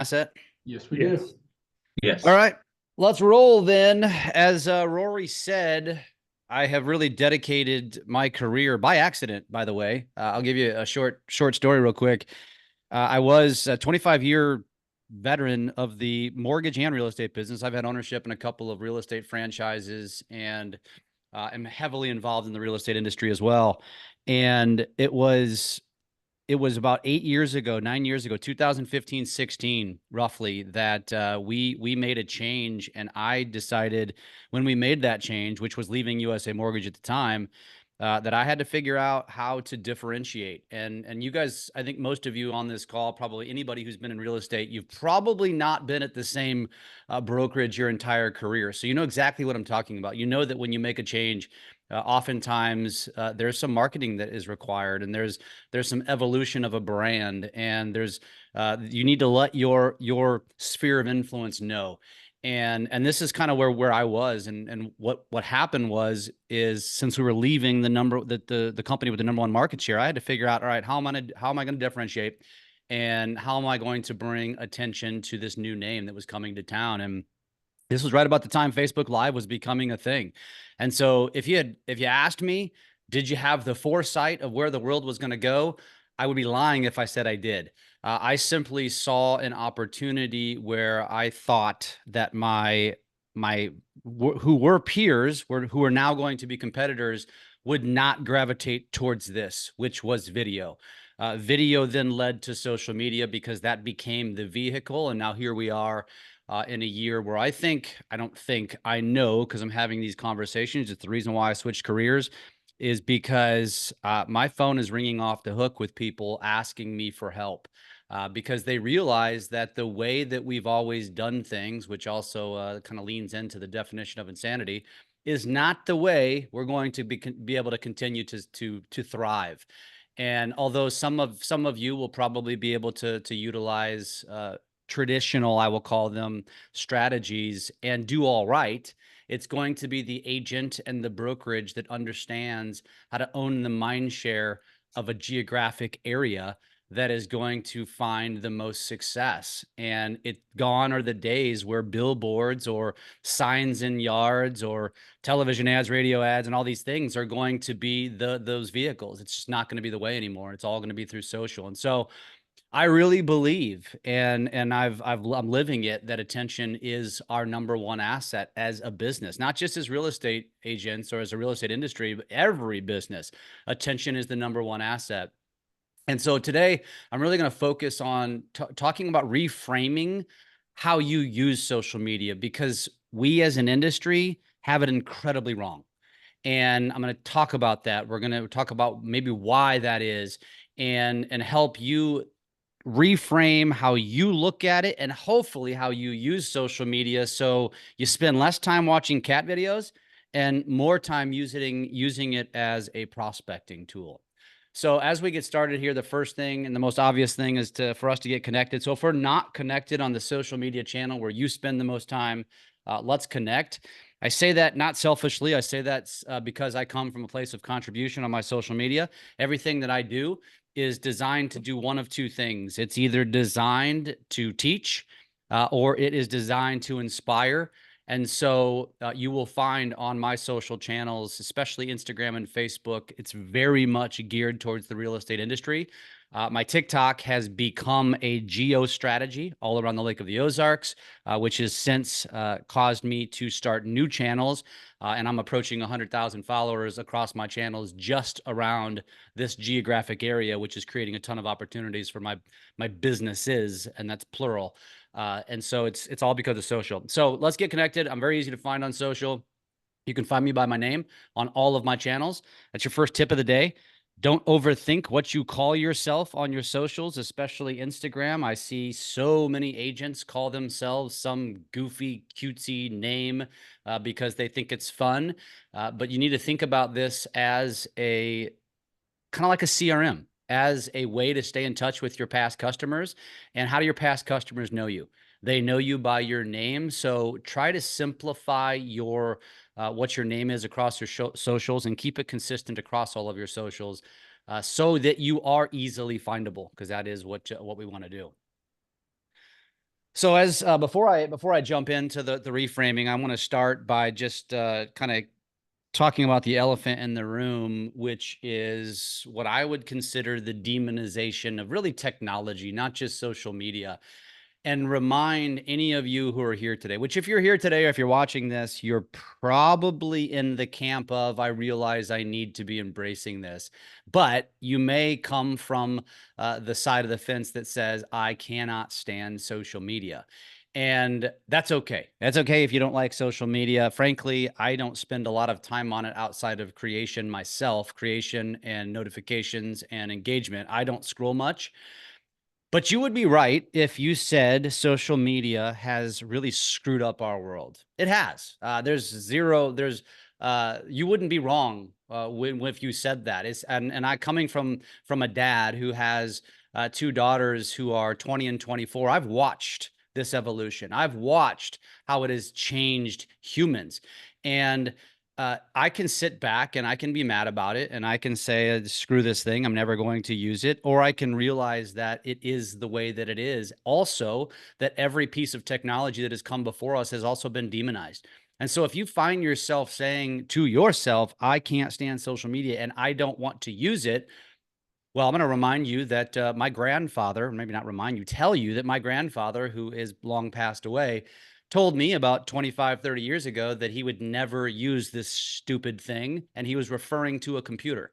Asset. Yes, we do. Yes. All Yes. right, let's roll then. As Rory said, I have really dedicated my career by accident, by the way. I'll give you a short story real quick. I was a 25-year veteran of the mortgage and real estate business. I've had ownership in a couple of real estate franchises and am heavily involved in the real estate industry as well. And it was about 8 years ago, 9 years ago, 2015, 16, roughly, that we made a change. And I decided when we made that change, which was leaving USA Mortgage at the time, that I had to figure out how to differentiate. And you guys, I think most of you on this call, probably anybody who's been in real estate, you've probably not been at the same brokerage your entire career. So you know exactly what I'm talking about. You know that when you make a change, oftentimes there's some marketing that is required, and there's some evolution of a brand, and there's you need to let your sphere of influence know. And this is kind of where I was, and what happened is since we were leaving the company with the number one market share, I had to figure out, all right, how am I going to differentiate, and how am I going to bring attention to this new name that was coming to town. And this was right about the time Facebook Live was becoming a thing. And so if you asked me, did you have the foresight of where the world was going to go? I would be lying if I said I did. I simply saw an opportunity where I thought that my who were peers, who are now going to be competitors, would not gravitate towards this, which was video. Video then led to social media because that became the vehicle. And now here we are in a year where I know, because I'm having these conversations. It's the reason why I switched careers, is because my phone is ringing off the hook with people asking me for help. Because they realize that the way that we've always done things, which also kind of leans into the definition of insanity, is not the way we're going to be able to continue to thrive. And although some of you will probably be able to utilize traditional, I will call them, strategies and do all right, it's going to be the agent and the brokerage that understands how to own the mind share of a geographic area that is going to find the most success. And gone are the days where billboards or signs in yards or television ads, radio ads, and all these things are going to be those vehicles. It's just not going to be the way anymore. It's all going to be through social. And so I really believe, and I'm living it, that attention is our number one asset as a business, not just as real estate agents or as a real estate industry, but every business. Attention is the number one asset. And so today I'm really going to focus on talking about reframing how you use social media, because we as an industry have it incredibly wrong. And I'm going to talk about that. We're going to talk about maybe why that is, and help you reframe how you look at it, and hopefully how you use social media, so you spend less time watching cat videos and more time using it as a prospecting tool. So as we get started here, the first thing and the most obvious thing is for us to get connected. So if we're not connected on the social media channel where you spend the most time, let's connect. I say that not selfishly. I say that because I come from a place of contribution on my social media. Everything that I do is designed to do one of two things. It's either designed to teach, or it is designed to inspire. And so you will find on my social channels, especially Instagram and Facebook, it's very much geared towards the real estate industry. My TikTok has become a geo strategy all around the Lake of the Ozarks, which has since caused me to start new channels. And I'm approaching 100,000 followers across my channels just around this geographic area, which is creating a ton of opportunities for my businesses, and that's plural. And so it's all because of social. So let's get connected. I'm very easy to find on social. You can find me by my name on all of my channels. That's your first tip of the day. Don't overthink what you call yourself on your socials, especially Instagram. I see so many agents call themselves some goofy, cutesy name because they think it's fun. But you need to think about this as a kind of like a CRM, as a way to stay in touch with your past customers. And how do your past customers know you? They know you by your name. So try to simplify what your name is across your socials, and keep it consistent across all of your socials, so that you are easily findable, because that is what we want to do. So as before I jump into the reframing, I want to start by just kind of talking about the elephant in the room, which is what I would consider the demonization of really technology, not just social media. And remind any of you who are here today, which if you're here today or if you're watching this, you're probably in the camp of, I realize I need to be embracing this. But you may come from the side of the fence that says, I cannot stand social media. And that's okay. That's okay if you don't like social media. Frankly, I don't spend a lot of time on it outside of creation myself, creation and notifications and engagement. I don't scroll much. But you would be right if you said social media has really screwed up our world. It has. You wouldn't be wrong if you said that. And I coming from a dad who has two daughters who are 20 and 24. I've watched this evolution. I've watched how it has changed humans, and I can sit back and I can be mad about it and I can say, screw this thing, I'm never going to use it. Or I can realize that it is the way that it is. Also, that every piece of technology that has come before us has also been demonized. And so if you find yourself saying to yourself, I can't stand social media and I don't want to use it, well, I'm going to remind you that my grandfather, maybe not remind you, tell you that my grandfather, who is long passed away, told me about 25, 30 years ago that he would never use this stupid thing. And he was referring to a computer.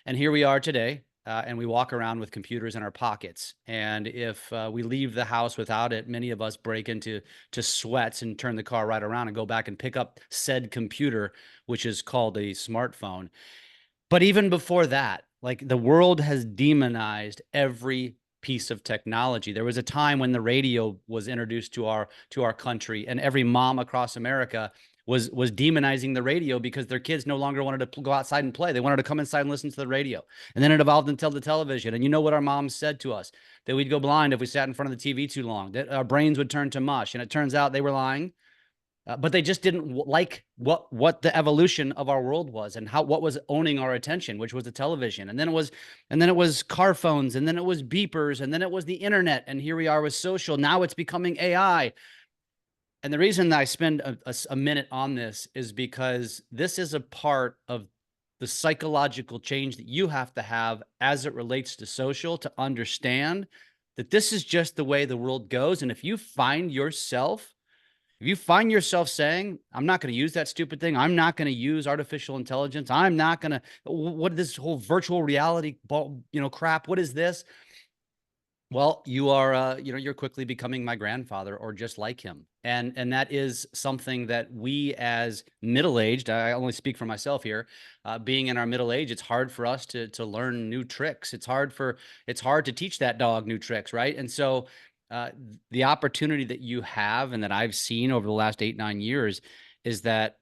And here we are today, and we walk around with computers in our pockets. And if we leave the house without it, many of us break into sweats and turn the car right around and go back and pick up said computer, which is called a smartphone. But even before that, like the world has demonized every piece of technology. There was a time when the radio was introduced to our country, and every mom across America was demonizing the radio because their kids no longer wanted to go outside and play. They wanted to come inside and listen to the radio. And then it evolved until the television. And you know what our moms said to us? That we'd go blind if we sat in front of the TV too long, that our brains would turn to mush. And it turns out they were lying. But they just didn't like what the evolution of our world was and what was owning our attention, which was the television. And then it was car phones, and then it was beepers, and then it was the internet, and here we are with social. Now it's becoming AI. And the reason that I spend a minute on this is because this is a part of the psychological change that you have to have as it relates to social, to understand that this is just the way the world goes. And if you find yourself saying, I'm not going to use that stupid thing, I'm not going to use artificial intelligence, I'm not going to, what this whole virtual reality, crap, what is this? Well, you are, you're quickly becoming my grandfather or just like him. And that is something that we as middle-aged, I only speak for myself here, being in our middle age, it's hard for us to learn new tricks. It's hard to teach that dog new tricks, right? And so the opportunity that you have and that I've seen over the last 8, 9 years is that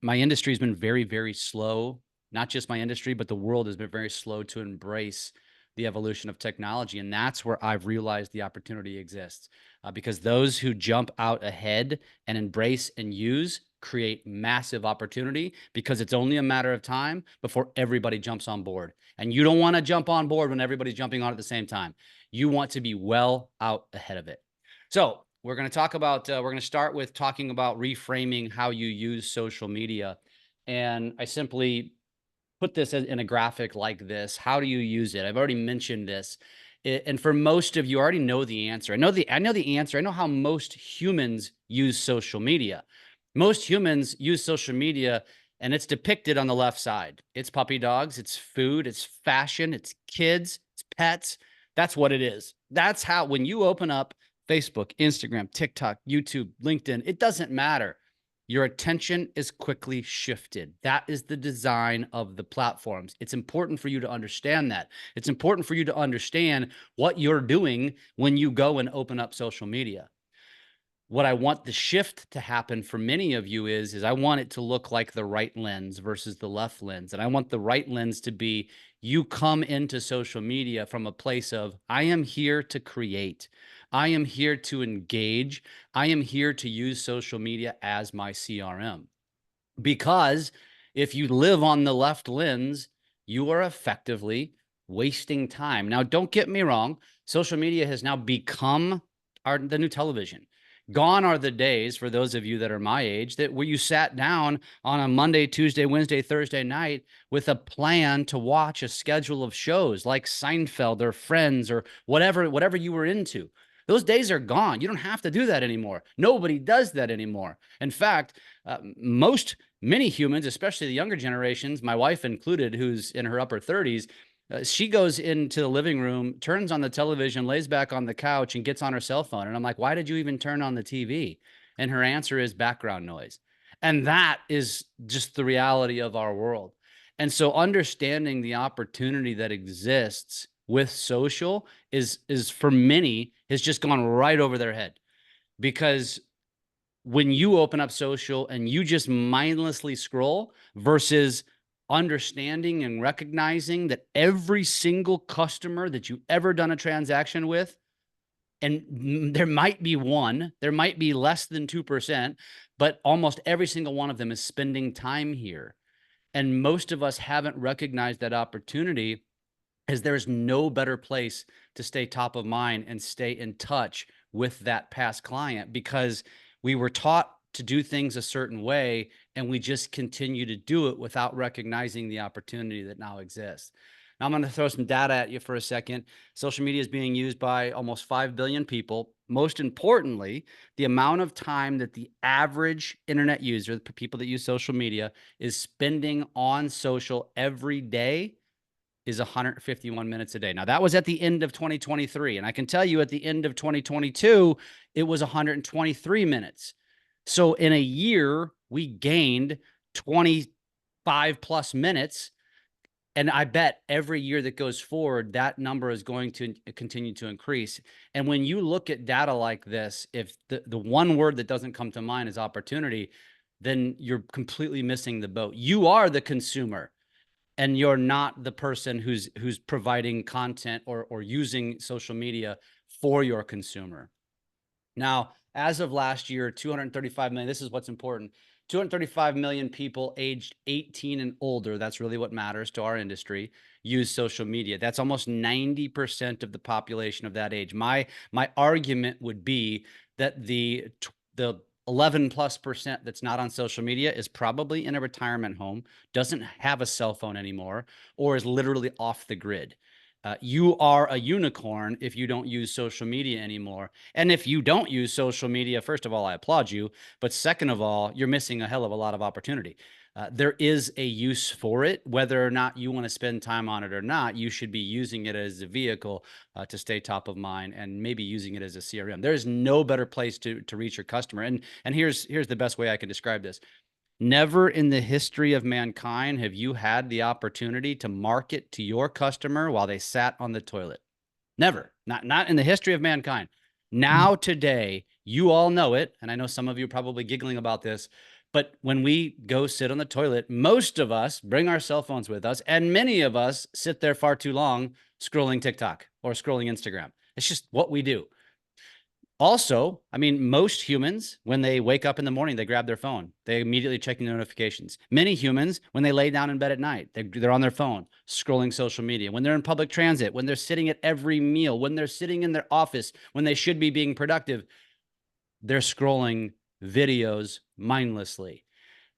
my industry has been very, very slow. Not just my industry, but the world has been very slow to embrace the evolution of technology. And that's where I've realized the opportunity exists, because those who jump out ahead and embrace and use create massive opportunity, because it's only a matter of time before everybody jumps on board. And you don't want to jump on board when everybody's jumping on at the same time. You want to be well out ahead of it. So we're going to start with talking about reframing how you use social media. And I simply put this in a graphic like this. How do you use it? I've already mentioned this. And for most of you already know the answer. I know the answer. I know how most humans use social media. Most humans use social media, and it's depicted on the left side. It's puppy dogs, it's food, it's fashion, it's kids, it's pets. That's what it is. That's how, when you open up Facebook, Instagram, TikTok, YouTube, LinkedIn, it doesn't matter. Your attention is quickly shifted. That is the design of the platforms. It's important for you to understand that. It's important for you to understand what you're doing when you go and open up social media. What I want the shift to happen for many of you is I want it to look like the right lens versus the left lens. And I want the right lens to be, you come into social media from a place of, I am here to create. I am here to engage. I am here to use social media as my CRM. Because if you live on the left lens, you are effectively wasting time. Now, don't get me wrong. Social media has now become are the new television. Gone are the days, for those of you that are my age, that where you sat down on a Monday, Tuesday, Wednesday, Thursday night with a plan to watch a schedule of shows like Seinfeld or Friends or whatever you were into. Those days are gone. You don't have to do that anymore. Nobody does that anymore. In fact, many humans, especially the younger generations, my wife included, who's in her upper 30s, she goes into the living room, turns on the television, lays back on the couch, and gets on her cell phone. And I'm like, why did you even turn on the TV? And her answer is background noise. And that is just the reality of our world. And so understanding the opportunity that exists with social is for many has just gone right over their head, because when you open up social and you just mindlessly scroll versus understanding and recognizing that every single customer that you've ever done a transaction with, and there might be one, there might be less than 2%, but almost every single one of them is spending time here. And most of us haven't recognized that opportunity, as there's no better place to stay top of mind and stay in touch with that past client, because we were taught to do things a certain way and we just continue to do it without recognizing the opportunity that now exists. Now, I'm going to throw some data at you for a second. Social media is being used by almost 5 billion people. Most importantly, the amount of time that the average internet user, the people that use social media, is spending on social every day is 151 minutes a day. Now, that was at the end of 2023. And I can tell you at the end of 2022, it was 123 minutes. So in a year, we gained 25 plus minutes. And I bet every year that goes forward, that number is going to continue to increase. And when you look at data like this, if the one word that doesn't come to mind is opportunity, then you're completely missing the boat. You are the consumer, and you're not the person who's providing content or using social media for your consumer. Now, as of last year, 235 million, this is what's important. 235 million people aged 18 and older, that's really what matters to our industry, use social media. That's almost 90% of the population of that age. My argument would be that the 11+% that's not on social media is probably in a retirement home, doesn't have a cell phone anymore, or is literally off the grid. You are a unicorn if you don't use social media anymore. And if you don't use social media, first of all, I applaud you. But second of all, you're missing a hell of a lot of opportunity. There is a use for it. Whether or not you want to spend time on it or not, you should be using it as a vehicle to stay top of mind, and maybe using it as a CRM. There's no better place to reach your customer. And here's the best way I can describe this. Never in the history of mankind have you had the opportunity to market to your customer while they sat on the toilet. Never. Not in the history of mankind. Now, today, you all know it, and I know some of you are probably giggling about this, but when we go sit on the toilet, most of us bring our cell phones with us, and many of us sit there far too long scrolling TikTok or scrolling Instagram. It's just what we do. Also, I mean, most humans, when they wake up in the morning, they grab their phone. They immediately check the notifications. Many humans, when they lay down in bed at night, they're on their phone, scrolling social media. When they're in public transit, when they're sitting at every meal, when they're sitting in their office, when they should be being productive, they're scrolling videos mindlessly.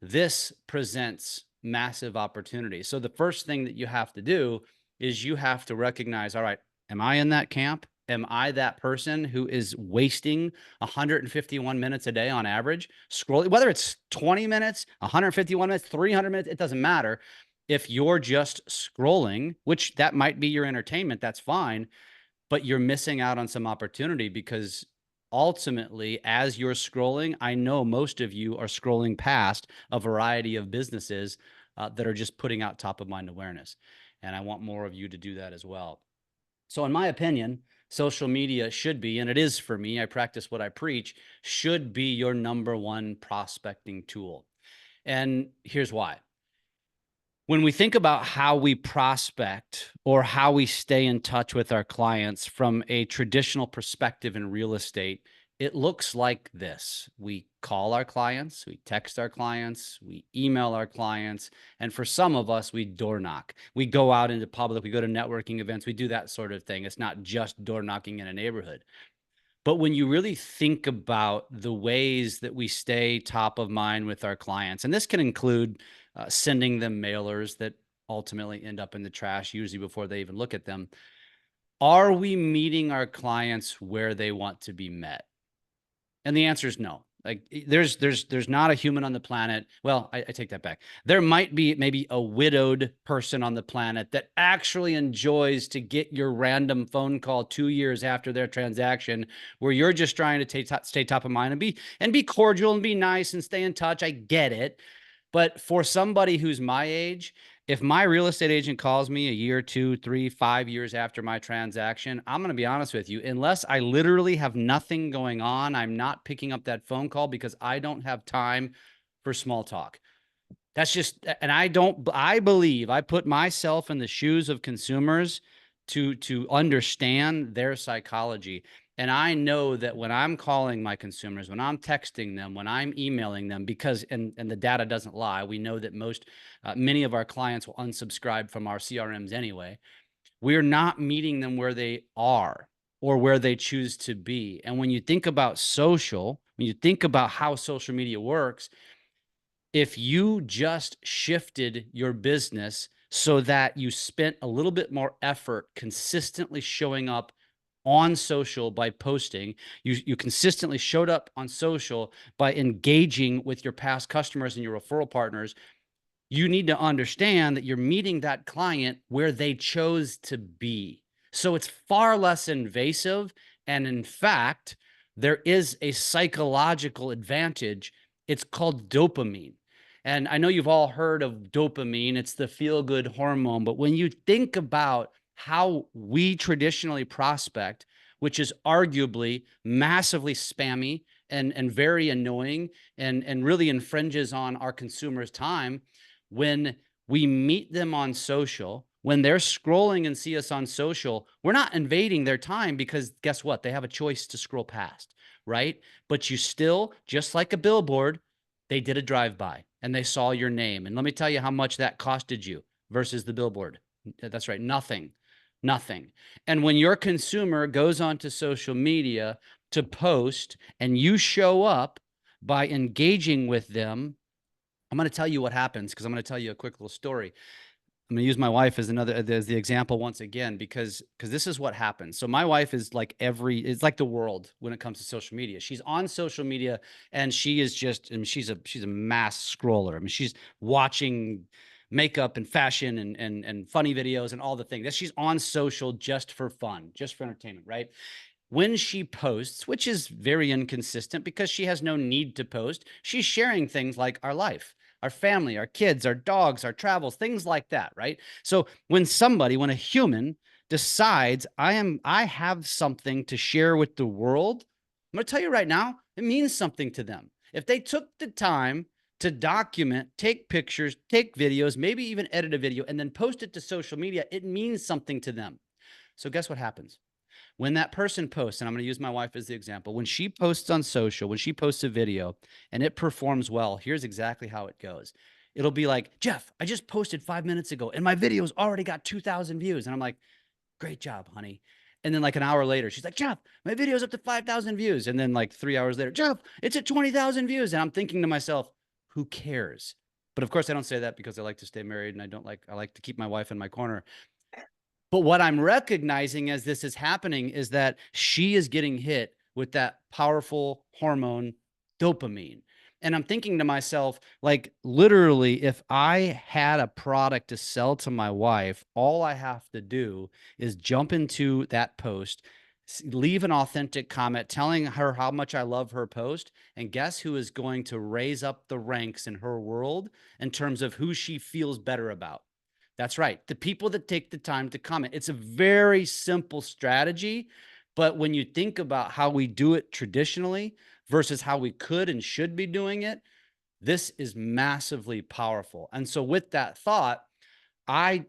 This presents massive opportunity. So the first thing that you have to do is you have to recognize, all right, am I in that camp? Am I that person who is wasting 151 minutes a day on average scrolling? Whether it's 20 minutes, 151 minutes, 300 minutes, it doesn't matter. If you're just scrolling, which that might be your entertainment, that's fine, but you're missing out on some opportunity, because ultimately, as you're scrolling, I know most of you are scrolling past a variety of businesses that are just putting out top of mind awareness. And I want more of you to do that as well. So in my opinion, social media should be, and it is for me, I practice what I preach, should be your number one prospecting tool. And here's why. When we think about how we prospect or how we stay in touch with our clients from a traditional perspective in real estate, it looks like this. We call our clients, we text our clients, we email our clients, and for some of us, we door knock. We go out into public, we go to networking events, we do that sort of thing. It's not just door knocking in a neighborhood. But when you really think about the ways that we stay top of mind with our clients, and this can include sending them mailers that ultimately end up in the trash, usually before they even look at them. Are we meeting our clients where they want to be met? And the answer is no. Like there's not a human on the planet. Well, I take that back. There might be maybe a widowed person on the planet that actually enjoys to get your random phone call 2 years after their transaction, where you're just trying to stay top of mind and be cordial and be nice and stay in touch. I get it. But for somebody who's my age, if my real estate agent calls me a year, 2, 3, 5 years after my transaction, I'm going to be honest with you, unless I literally have nothing going on, I'm not picking up that phone call because I don't have time for small talk. That's just, and I believe I put myself in the shoes of consumers to understand their psychology. And I know that when I'm calling my consumers, when I'm texting them, when I'm emailing them, because, and the data doesn't lie, we know that many of our clients will unsubscribe from our CRMs anyway. We're not meeting them where they are or where they choose to be. And when you think about when you think about how social media works, if you just shifted your business so that you spent a little bit more effort consistently showing up on social by posting, you consistently showed up on social by engaging with your past customers and your referral partners, you need to understand that you're meeting that client where they chose to be. So it's far less invasive. And in fact, there is a psychological advantage. It's called dopamine. And I know you've all heard of dopamine, it's the feel good hormone. But when you think about how we traditionally prospect, which is arguably massively spammy and very annoying and really infringes on our consumers' time, when we meet them on social, when they're scrolling and see us on social, we're not invading their time because guess what? They have a choice to scroll past, right? But you still, just like a billboard, they did a drive-by and they saw your name. And let me tell you how much that costed you versus the billboard. That's right. Nothing. Nothing. And when your consumer goes onto social media to post and you show up by engaging with them, I'm going to tell you what happens because I'm going to tell you a quick little story. I'm going to use my wife as the example once again, because this is what happens. So my wife is like it's like the world when it comes to social media. She's on social media and she is just, I mean, she's a mass scroller. I mean, she's watching makeup and fashion and funny videos and all the things that she's on social just for fun, just for entertainment, right? When she posts, which is very inconsistent because she has no need to post, she's sharing things like our life, our family, our kids, our dogs, our travels, things like that, right? So when a human decides I have something to share with the world, I'm going to tell you right now, it means something to them. If they took the time to document, take pictures, take videos, maybe even edit a video and then post it to social media, it means something to them. So guess what happens? When that person posts, and I'm going to use my wife as the example, when she posts on social, when she posts a video and it performs well, here's exactly how it goes. It'll be like, Jeff, I just posted 5 minutes ago and my video's already got 2,000 views. And I'm like, great job, honey. And then like an hour later, she's like, Jeff, my video's up to 5,000 views. And then like 3 hours later, Jeff, it's at 20,000 views. And I'm thinking to myself, who cares? But of course, I don't say that because I like to stay married and I like to keep my wife in my corner. But what I'm recognizing as this is happening is that she is getting hit with that powerful hormone dopamine. And I'm thinking to myself, like, literally, if I had a product to sell to my wife, all I have to do is jump into that post, leave an authentic comment telling her how much I love her post. And guess who is going to raise up the ranks in her world in terms of who she feels better about? That's right. The people that take the time to comment. It's a very simple strategy, but when you think about how we do it traditionally versus how we could and should be doing it, this is massively powerful. And so with that thought, I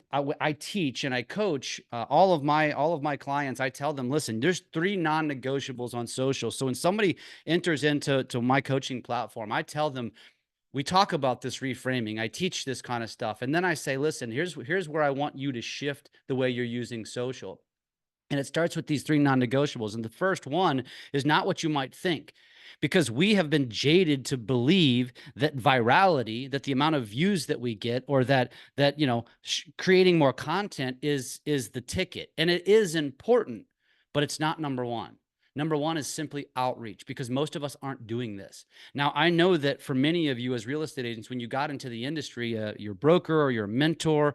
teach and I coach all of my clients. I tell them, listen, there's 3 non-negotiables on social. So when somebody enters into my coaching platform, I tell them, we talk about this reframing. I teach this kind of stuff. And then I say, listen, here's where I want you to shift the way you're using social. And it starts with these three non-negotiables. And the first one is not what you might think, because we have been jaded to believe that virality, that the amount of views that we get, or that creating more content is the ticket. And it is important, but it's not number one. Number one is simply outreach, because most of us aren't doing this. Now, I know that for many of you as real estate agents, when you got into the industry, your broker or your mentor,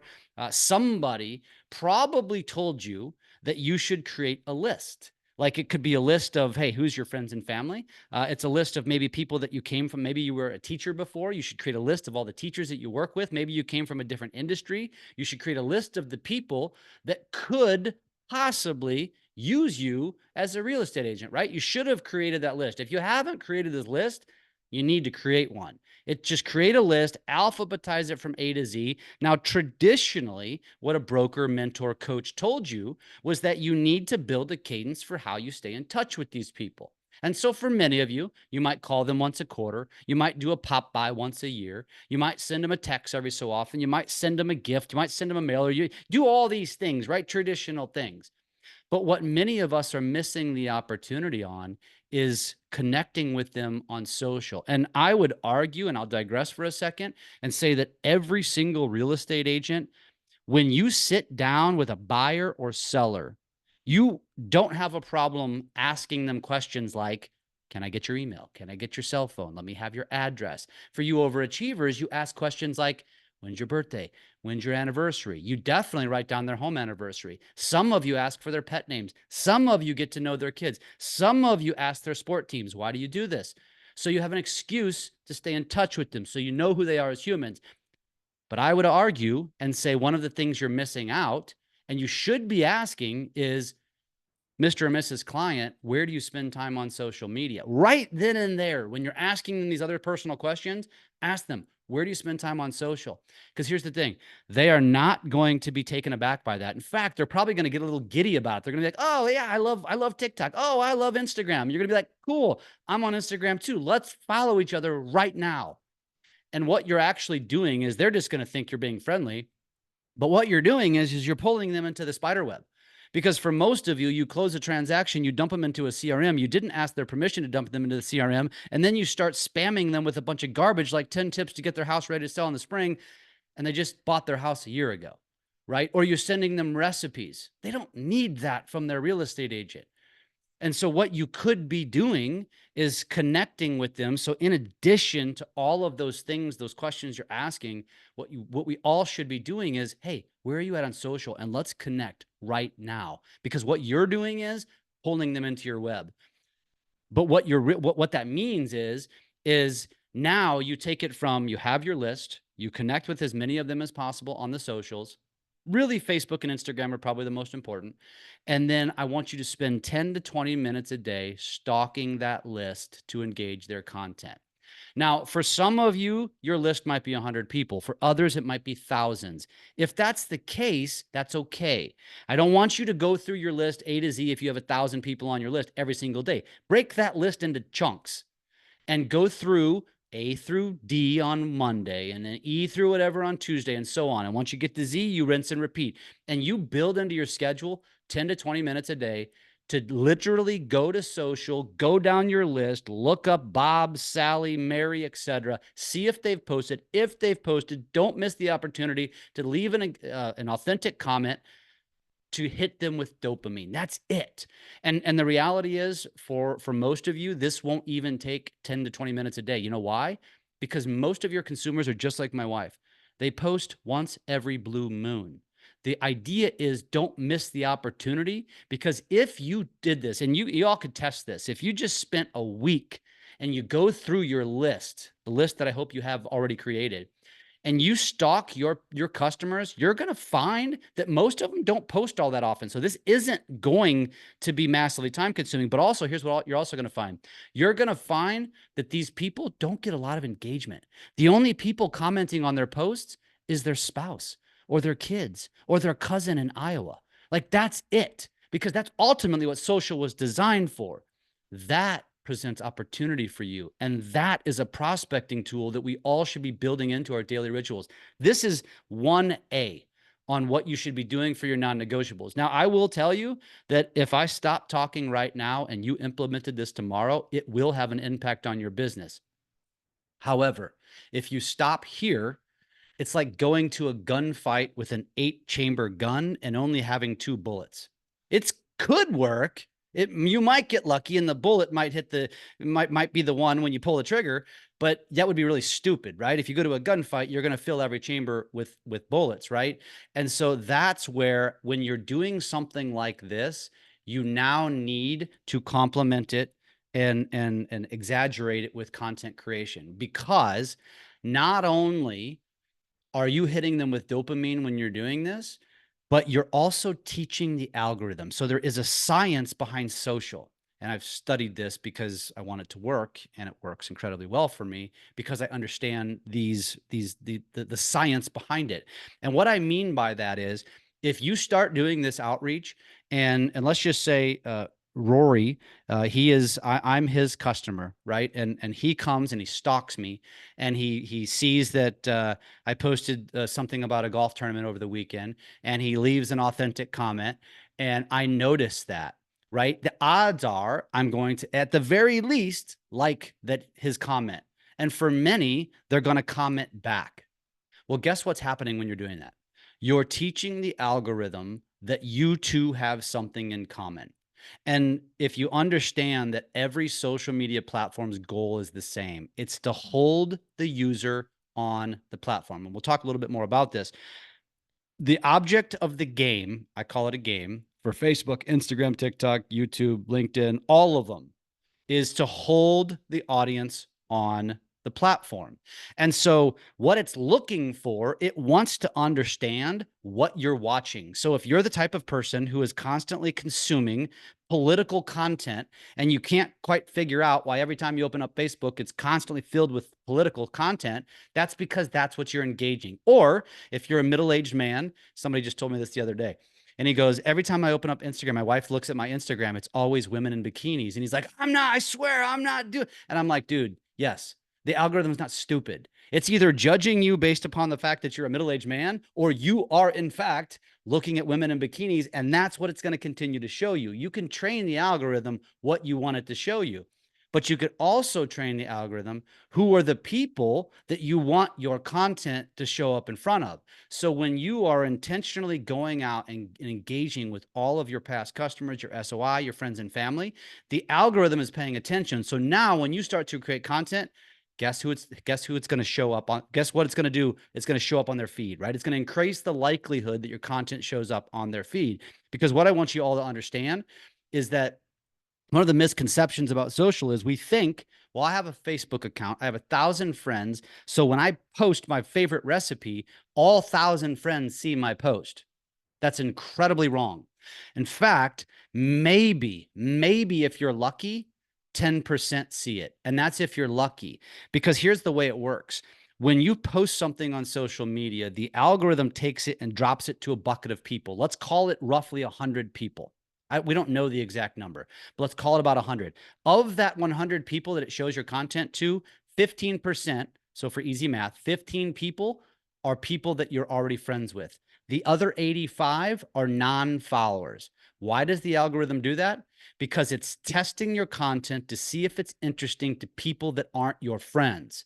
somebody probably told you that you should create a list. Like, it could be a list of, hey, who's your friends and family? It's a list of maybe people that you came from. Maybe you were a teacher before. You should create a list of all the teachers that you work with. Maybe you came from a different industry. You should create a list of the people that could possibly use you as a real estate agent, right? You should have created that list. If you haven't created this list, you need to create one. It just create a list, alphabetize it from A to Z. Now, traditionally, what a broker, mentor, coach told you was that you need to build a cadence for how you stay in touch with these people. And so for many of you, you might call them once a quarter. You might do a pop by once a year. You might send them a text every so often. You might send them a gift. You might send them a mail, or you do all these things, right? Traditional things. But what many of us are missing the opportunity on is connecting with them on social. And I would argue, and I'll digress for a second and say that every single real estate agent, when you sit down with a buyer or seller, you don't have a problem asking them questions like, can I get your email? Can I get your cell phone? Let me have your address. For you overachievers, you ask questions like, when's your birthday? When's your anniversary? You definitely write down their home anniversary. Some of you ask for their pet names. Some of you get to know their kids. Some of you ask their sport teams. Why do you do this? So you have an excuse to stay in touch with them, so you know who they are as humans. But I would argue and say one of the things you're missing out, and you should be asking, is, Mr. or Mrs. Client, where do you spend time on social media? Right then and there, when you're asking them these other personal questions, ask them, where do you spend time on social? Because here's the thing, they are not going to be taken aback by that. In fact, they're probably going to get a little giddy about it. They're going to be like, oh yeah, I love TikTok. Oh, I love Instagram. You're going to be like, cool, I'm on Instagram too. Let's follow each other right now. And what you're actually doing is they're just going to think you're being friendly. But what you're doing is you're pulling them into the spider web. Because for most of you, you close a transaction, you dump them into a CRM. You didn't ask their permission to dump them into the CRM. And then you start spamming them with a bunch of garbage, like 10 tips to get their house ready to sell in the spring. And they just bought their house a year ago, right? Or you're sending them recipes. They don't need that from their real estate agent. And so what you could be doing is connecting with them. So in addition to all of those things, those questions you're asking, what we all should be doing is, hey, where are you at on social? And let's connect right now. Because what you're doing is pulling them into your web. But what that means is now you take it from, you have your list, you connect with as many of them as possible on the socials. Really, Facebook and Instagram are probably the most important. And then I want you to spend 10 to 20 minutes a day stalking that list to engage their content. Now, for some of you, your list might be 100 people. For others, it might be thousands. If that's the case, that's okay. I don't want you to go through your list A to Z if you have 1,000 people on your list every single day. Break that list into chunks and go through A through D on Monday, and then E through whatever on Tuesday, and so on. And once you get to Z, you rinse and repeat. And you build into your schedule 10 to 20 minutes a day to literally go to social, go down your list, look up Bob, Sally, Mary, etc. See if they've posted. If they've posted, don't miss the opportunity to leave an authentic comment to hit them with dopamine. That's it. And the reality is, for most of you, this won't even take 10 to 20 minutes a day. You know why? Because most of your consumers are just like my wife. They post once every blue moon. The idea is, don't miss the opportunity, because if you did this, and you all could test this, if you just spent a week and you go through your list, the list that I hope you have already created, and you stalk your customers, you're going to find that most of them don't post all that often. So this isn't going to be massively time consuming, but also here's what you're also going to find. You're going to find that these people don't get a lot of engagement. The only people commenting on their posts is their spouse or their kids or their cousin in Iowa. Like, that's it, because that's ultimately what social was designed for. That presents opportunity for you. And that is a prospecting tool that we all should be building into our daily rituals. This is 1A on what you should be doing for your non-negotiables. Now, I will tell you that if I stop talking right now and you implemented this tomorrow, it will have an impact on your business. However, if you stop here, it's like going to a gunfight with an 8-chamber gun and only having 2 bullets. It could work. You might get lucky and the bullet might hit might be the one when you pull the trigger, but that would be really stupid, right? If you go to a gunfight, you're going to fill every chamber with bullets, right? And so that's where, when you're doing something like this, you now need to complement it and exaggerate it with content creation, because not only are you hitting them with dopamine when you're doing this, but you're also teaching the algorithm. So there is a science behind social. And I've studied this because I want it to work, and it works incredibly well for me because I understand the science behind it. And what I mean by that is, if you start doing this outreach, and let's just say Rory, I'm his customer, right? And he comes and he stalks me, and he sees that I posted something about a golf tournament over the weekend, and he leaves an authentic comment, and I notice that, right? The odds are I'm going to, at the very least, like that his comment. And for many, they're going to comment back. Well, guess what's happening when you're doing that? You're teaching the algorithm that you two have something in common. And if you understand that every social media platform's goal is the same, it's to hold the user on the platform. And we'll talk a little bit more about this. The object of the game, I call it a game, for Facebook, Instagram, TikTok, YouTube, LinkedIn, all of them, is to hold the audience on the platform. And so what it's looking for, it wants to understand what you're watching. So if you're the type of person who is constantly consuming political content, and you can't quite figure out why every time you open up Facebook, it's constantly filled with political content, that's because that's what you're engaging. Or if you're a middle-aged man, somebody just told me this the other day, and he goes, every time I open up Instagram, my wife looks at my Instagram, it's always women in bikinis. And he's like, I swear, I'm not doing. And I'm like, dude, yes, the algorithm is not stupid. It's either judging you based upon the fact that you're a middle-aged man, or you are, in fact, looking at women in bikinis. And that's what it's going to continue to show you. You can train the algorithm what you want it to show you. But you could also train the algorithm who are the people that you want your content to show up in front of. So when you are intentionally going out and engaging with all of your past customers, your SOI, your friends and family, the algorithm is paying attention. So now when you start to create content, guess who it's going to show up on? Guess what it's going to do? It's going to show up on their feed, right? It's going to increase the likelihood that your content shows up on their feed. Because what I want you all to understand is that one of the misconceptions about social is we think, well, I have a Facebook account, I have 1,000 friends, so when I post my favorite recipe, all 1,000 friends see my post. That's incredibly wrong. In fact, maybe if you're lucky, 10% see it. And that's if you're lucky. Because here's the way it works. When you post something on social media, the algorithm takes it and drops it to a bucket of people. Let's call it roughly 100 people. We don't know the exact number, but let's call it about 100. Of that 100 people that it shows your content to, 15%, so for easy math, 15 people are people that you're already friends with. The other 85 are non-followers. Why does the algorithm do that? Because it's testing your content to see if it's interesting to people that aren't your friends.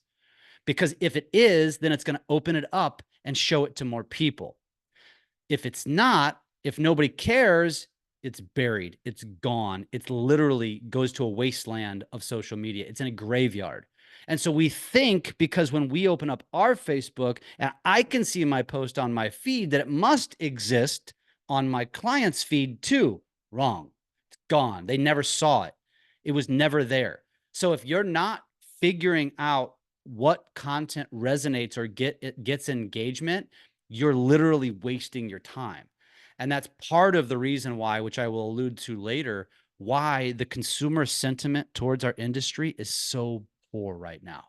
Because if it is, then it's going to open it up and show it to more people. If it's not, if nobody cares, it's buried, it's gone. It literally goes to a wasteland of social media. It's in a graveyard. And so we think, because when we open up our Facebook and I can see my post on my feed, that it must exist on my client's feed too. Wrong. It's gone. They never saw it. It was never there. So if you're not figuring out what content resonates or gets engagement, you're literally wasting your time. And that's part of the reason why, which I will allude to later, why the consumer sentiment towards our industry is so poor right now.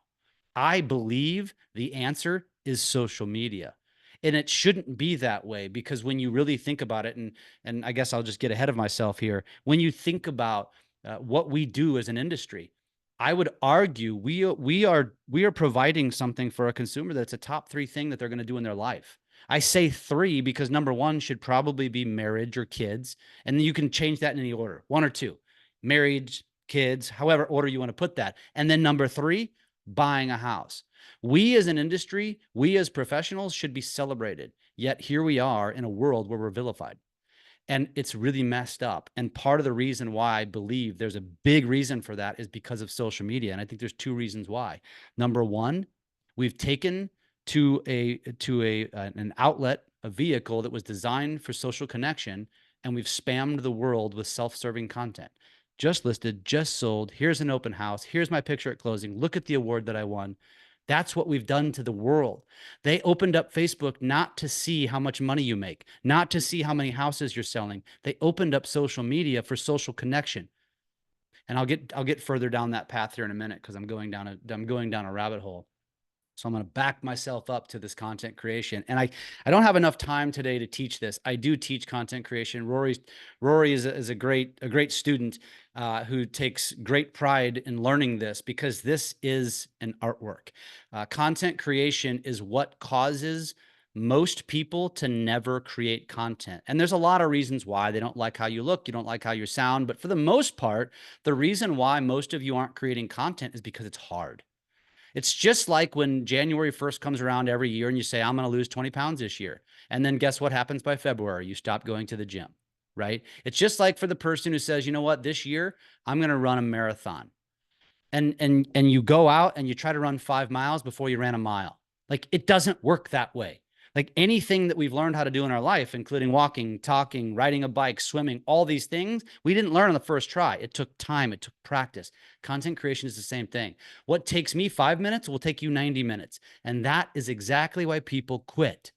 I believe the answer is social media. And it shouldn't be that way, because when you really think about it, and I guess I'll just get ahead of myself here, when you think about what we do as an industry, I would argue we are providing something for a consumer that's a top 3 thing that they're going to do in their life. I say three because number one should probably be marriage or kids. And then you can change that in any order, one or two, marriage, kids, however order you want to put that. And then number three, buying a house. We as an industry, we as professionals should be celebrated. Yet here we are in a world where we're vilified. And it's really messed up. And part of the reason why I believe there's a big reason for that is because of social media. And I think there's two reasons why. Number one, we've taken to an outlet, a vehicle that was designed for social connection, and we've spammed the world with self-serving content. Just listed, just sold. Here's an open house. Here's my picture at closing. Look at the award that I won. That's what we've done to the world. They opened up Facebook not to see how much money you make, not to see how many houses you're selling. They opened up social media for social connection. And I'll get further down that path here in a minute because I'm going down a rabbit hole. So I'm going to back myself up to this content creation. And I don't have enough time today to teach this. I do teach content creation. Rory is a great student who takes great pride in learning this because this is an artwork. Content creation is what causes most people to never create content. And there's a lot of reasons why. They don't like how you look, you don't like how you sound, but for the most part, the reason why most of you aren't creating content is because it's hard. It's just like when January 1st comes around every year and you say, I'm going to lose 20 pounds this year. And then guess what happens by February? You stop going to the gym, right? It's just like for the person who says, you know what, this year I'm going to run a marathon. And you go out and you try to run 5 miles before you ran a mile. Like it doesn't work that way. Like anything that we've learned how to do in our life, including walking, talking, riding a bike, swimming, all these things, we didn't learn on the first try. It took time. It took practice. Content creation is the same thing. What takes me 5 minutes will take you 90 minutes. And that is exactly why people quit.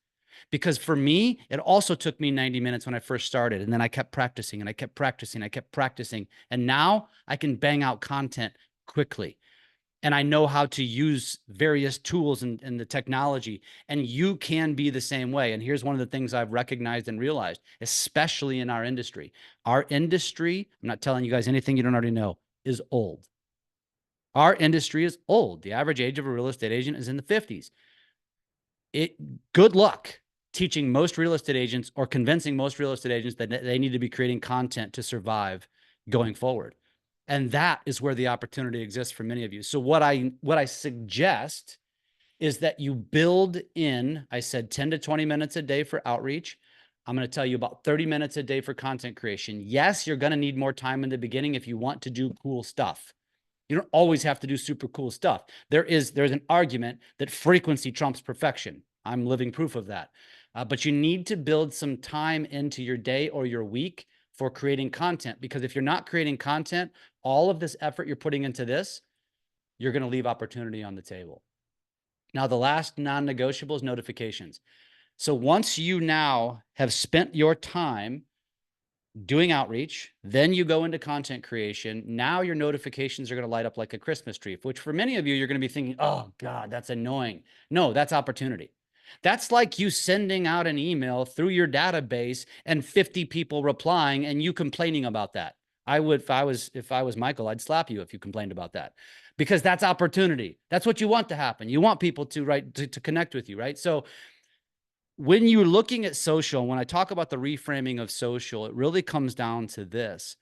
Because for me, it also took me 90 minutes when I first started. And then I kept practicing and I kept practicing. I kept practicing. And now I can bang out content quickly. And I know how to use various tools and the technology, and you can be the same way. And here's one of the things I've recognized and realized, especially in our industry. Our industry, I'm not telling you guys anything you don't already know, is old. Our industry is old. The average age of a real estate agent is in the 50s. Good luck teaching most real estate agents or convincing most real estate agents that they need to be creating content to survive going forward. And that is where the opportunity exists for many of you. So what I suggest is that you build in, I said 10 to 20 minutes a day for outreach. I'm going to tell you about 30 minutes a day for content creation. Yes, you're going to need more time in the beginning if you want to do cool stuff. You don't always have to do super cool stuff. There's an argument that frequency trumps perfection. I'm living proof of that. But you need to build some time into your day or your week for creating content, because if you're not creating content, all of this effort you're putting into this, you're going to leave opportunity on the table. Now, the last non-negotiable is notifications. So once you now have spent your time doing outreach, then you go into content creation. Now your notifications are going to light up like a Christmas tree, which for many of you, you're going to be thinking, oh God, that's annoying. No, that's opportunity. That's like you sending out an email through your database and 50 people replying and you complaining about that. I would, if I was Michael, I'd slap you if you complained about that, because that's opportunity. That's what you want to happen. You want people to connect with you, right? So when you're looking at social, when I talk about the reframing of social, it really comes down to this.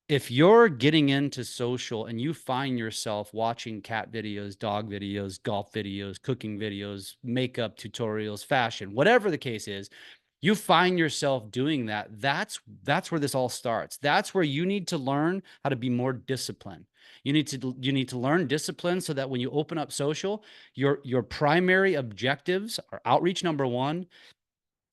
If you're getting into social and you find yourself watching cat videos, dog videos, golf videos, cooking videos, makeup tutorials, fashion, whatever the case is, you find yourself doing that, that's where this all starts. That's where you need to learn how to be more disciplined. You need to learn discipline so that when you open up social, your primary objectives are outreach, number one,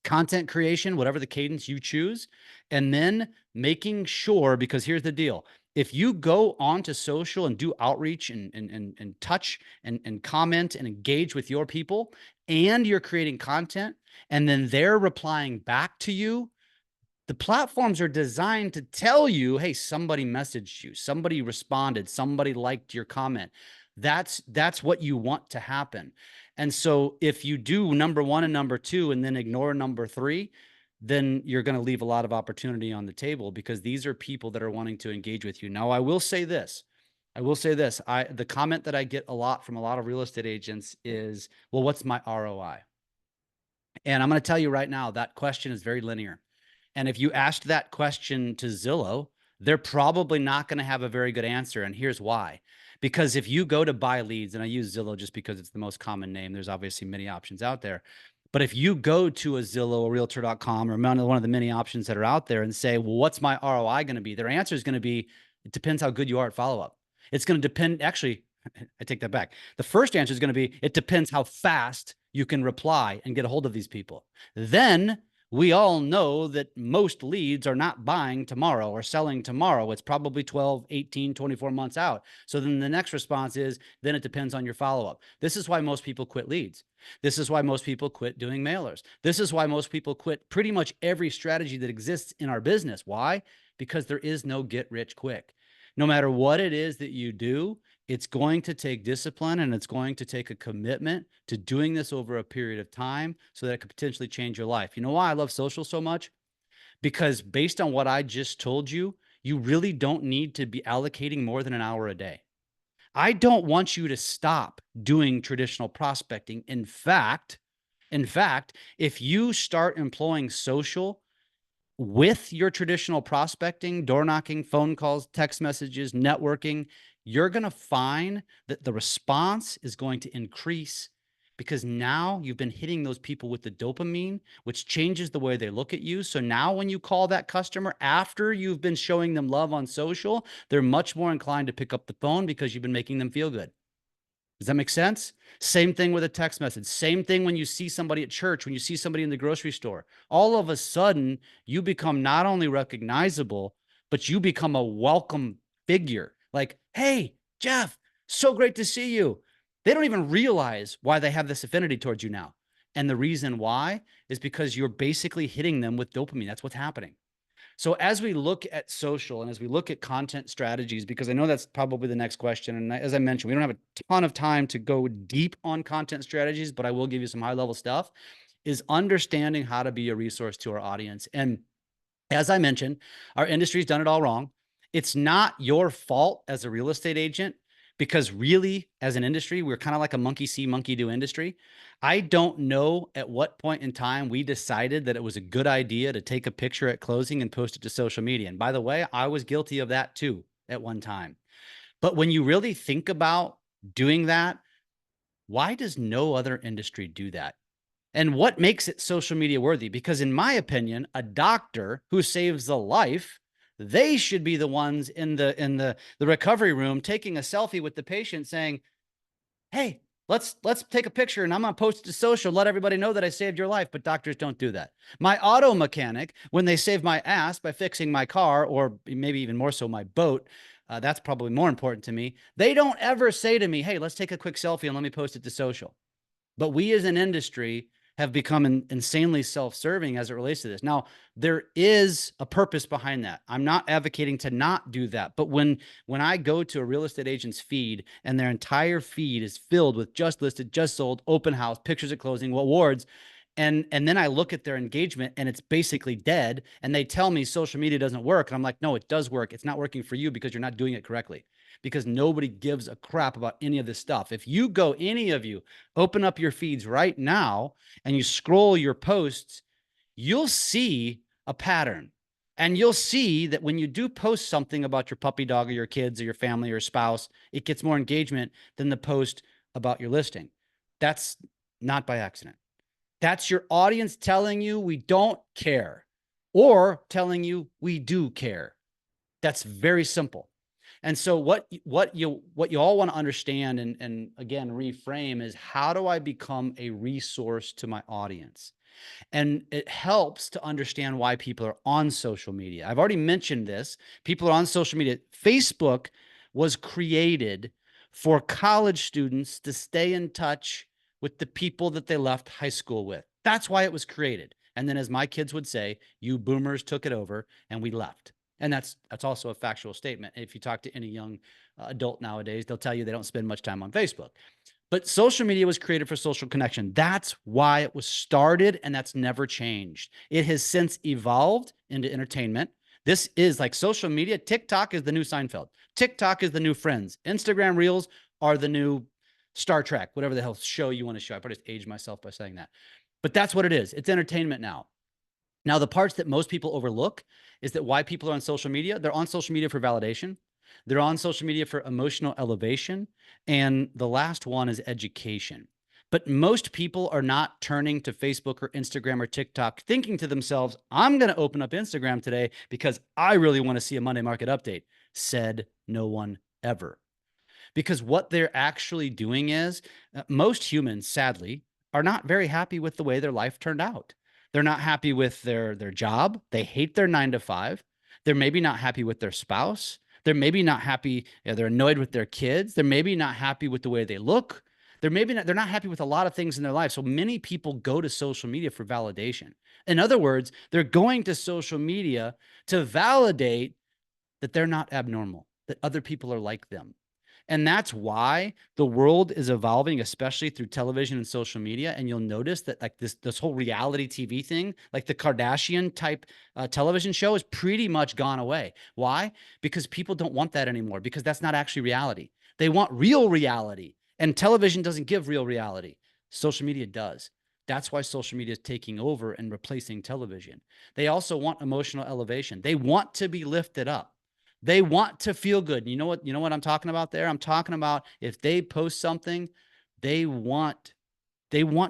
content creation, whatever the cadence you choose, and then making sure, because here's the deal. If you go onto social and do outreach and touch and comment and engage with your people, and you're creating content, and then they're replying back to you, the platforms are designed to tell you, hey, somebody messaged you, somebody responded, somebody liked your comment. That's what you want to happen. And so if you do number one and number two and then ignore number three, then you're going to leave a lot of opportunity on the table, because these are people that are wanting to engage with you. Now, I will say this. The comment that I get a lot from a lot of real estate agents is, well, what's my ROI? And I'm going to tell you right now, that question is very linear. And if you asked that question to Zillow, they're probably not going to have a very good answer. And here's why. Because if you go to buy leads, and I use Zillow just because it's the most common name, there's obviously many options out there. But if you go to a Zillow or Realtor.com or one of the many options that are out there and say, well, what's my ROI going to be? Their answer is going to be, it depends how good you are at follow-up. It's going to depend, actually, I take that back. The first answer is going to be, it depends how fast you can reply and get a hold of these people. Then we all know that most leads are not buying tomorrow or selling tomorrow. It's probably 12, 18, 24 months out. So then the next response is, then it depends on your follow-up. This is why most people quit leads. This is why most people quit doing mailers. This is why most people quit pretty much every strategy that exists in our business. Why? Because there is no get rich quick. No matter what it is that you do, it's going to take discipline, and it's going to take a commitment to doing this over a period of time so that it could potentially change your life. You know why I love social so much? Because based on what I just told you, you really don't need to be allocating more than an hour a day. I don't want you to stop doing traditional prospecting. In fact, if you start employing social with your traditional prospecting, door knocking, phone calls, text messages, networking, you're going to find that the response is going to increase, because now you've been hitting those people with the dopamine, which changes the way they look at you. So now when you call that customer after you've been showing them love on social, they're much more inclined to pick up the phone because you've been making them feel good. Does that make sense? Same thing with a text message. Same thing when you see somebody at church, when you see somebody in the grocery store. All of a sudden, you become not only recognizable, but you become a welcome figure. Like, hey, Jeff, so great to see you. They don't even realize why they have this affinity towards you now. And the reason why is because you're basically hitting them with dopamine. That's what's happening. So as we look at social and as we look at content strategies, because I know that's probably the next question. And as I mentioned, we don't have a ton of time to go deep on content strategies, but I will give you some high level stuff, is understanding how to be a resource to our audience. And as I mentioned, our industry's done it all wrong. It's not your fault as a real estate agent, because really, as an industry, we're kind of like a monkey see, monkey do industry. I don't know at what point in time we decided that it was a good idea to take a picture at closing and post it to social media. And by the way, I was guilty of that too at one time. But when you really think about doing that, why does no other industry do that? And what makes it social media worthy? Because in my opinion, a doctor who saves a life, they should be the ones in the recovery room taking a selfie with the patient saying, hey, let's take a picture and I'm going to post it to social, let everybody know that I saved your life. But doctors don't do that. My auto mechanic, when they save my ass by fixing my car, or maybe even more so my boat, that's probably more important to me. They don't ever say to me, hey, let's take a quick selfie and let me post it to social. But we as an industry have become insanely self-serving as it relates to this. Now, there is a purpose behind that. I'm not advocating to not do that. But when I go to a real estate agent's feed and their entire feed is filled with just listed, just sold, open house, pictures at closing, awards, and then I look at their engagement and it's basically dead, and they tell me social media doesn't work, and I'm like, no, it does work. It's not working for you because you're not doing it correctly, because nobody gives a crap about any of this stuff. If you go, any of you, open up your feeds right now and you scroll your posts, you'll see a pattern. And you'll see that when you do post something about your puppy dog or your kids or your family or spouse, it gets more engagement than the post about your listing. That's not by accident. That's your audience telling you we don't care, or telling you we do care. That's very simple. And so what you all want to understand, and again reframe, is, how do I become a resource to my audience? And it helps to understand why people are on social media. I've already mentioned this. People are on social media. Facebook was created for college students to stay in touch with the people that they left high school with. That's why it was created. And then, as my kids would say, you boomers took it over and we left. And that's also a factual statement. If you talk to any young adult nowadays, they'll tell you they don't spend much time on Facebook. But social media was created for social connection. That's why it was started, and that's never changed. It has since evolved into entertainment. This is like social media. TikTok is the new Seinfeld. TikTok is the new Friends. Instagram Reels are the new Star Trek, whatever the hell show you want to show. I probably just aged myself by saying that. But that's what it is. It's entertainment now. Now, the parts that most people overlook is that why people are on social media. They're on social media for validation. They're on social media for emotional elevation. And the last one is education. But most people are not turning to Facebook or Instagram or TikTok thinking to themselves, I'm going to open up Instagram today because I really want to see a Monday market update. Said no one ever. Because what they're actually doing is most humans, sadly, are not very happy with the way their life turned out. They're not happy with their job. They hate their 9 to 5. They're maybe not happy with their spouse. They're maybe not happy. They're annoyed with their kids. They're maybe not happy with the way they look. They're not happy with a lot of things in their life. So many people go to social media for validation. In other words, they're going to social media to validate that they're not abnormal, that other people are like them. And that's why the world is evolving, especially through television and social media. And you'll notice that like this whole reality TV thing, like the Kardashian type television show, is pretty much gone away. Why? Because people don't want that anymore, because that's not actually reality. They want real reality. And television doesn't give real reality. Social media does. That's why social media is taking over and replacing television. They also want emotional elevation. They want to be lifted up. They want to feel good. You know what I'm talking about there? I'm talking about if they post something, they want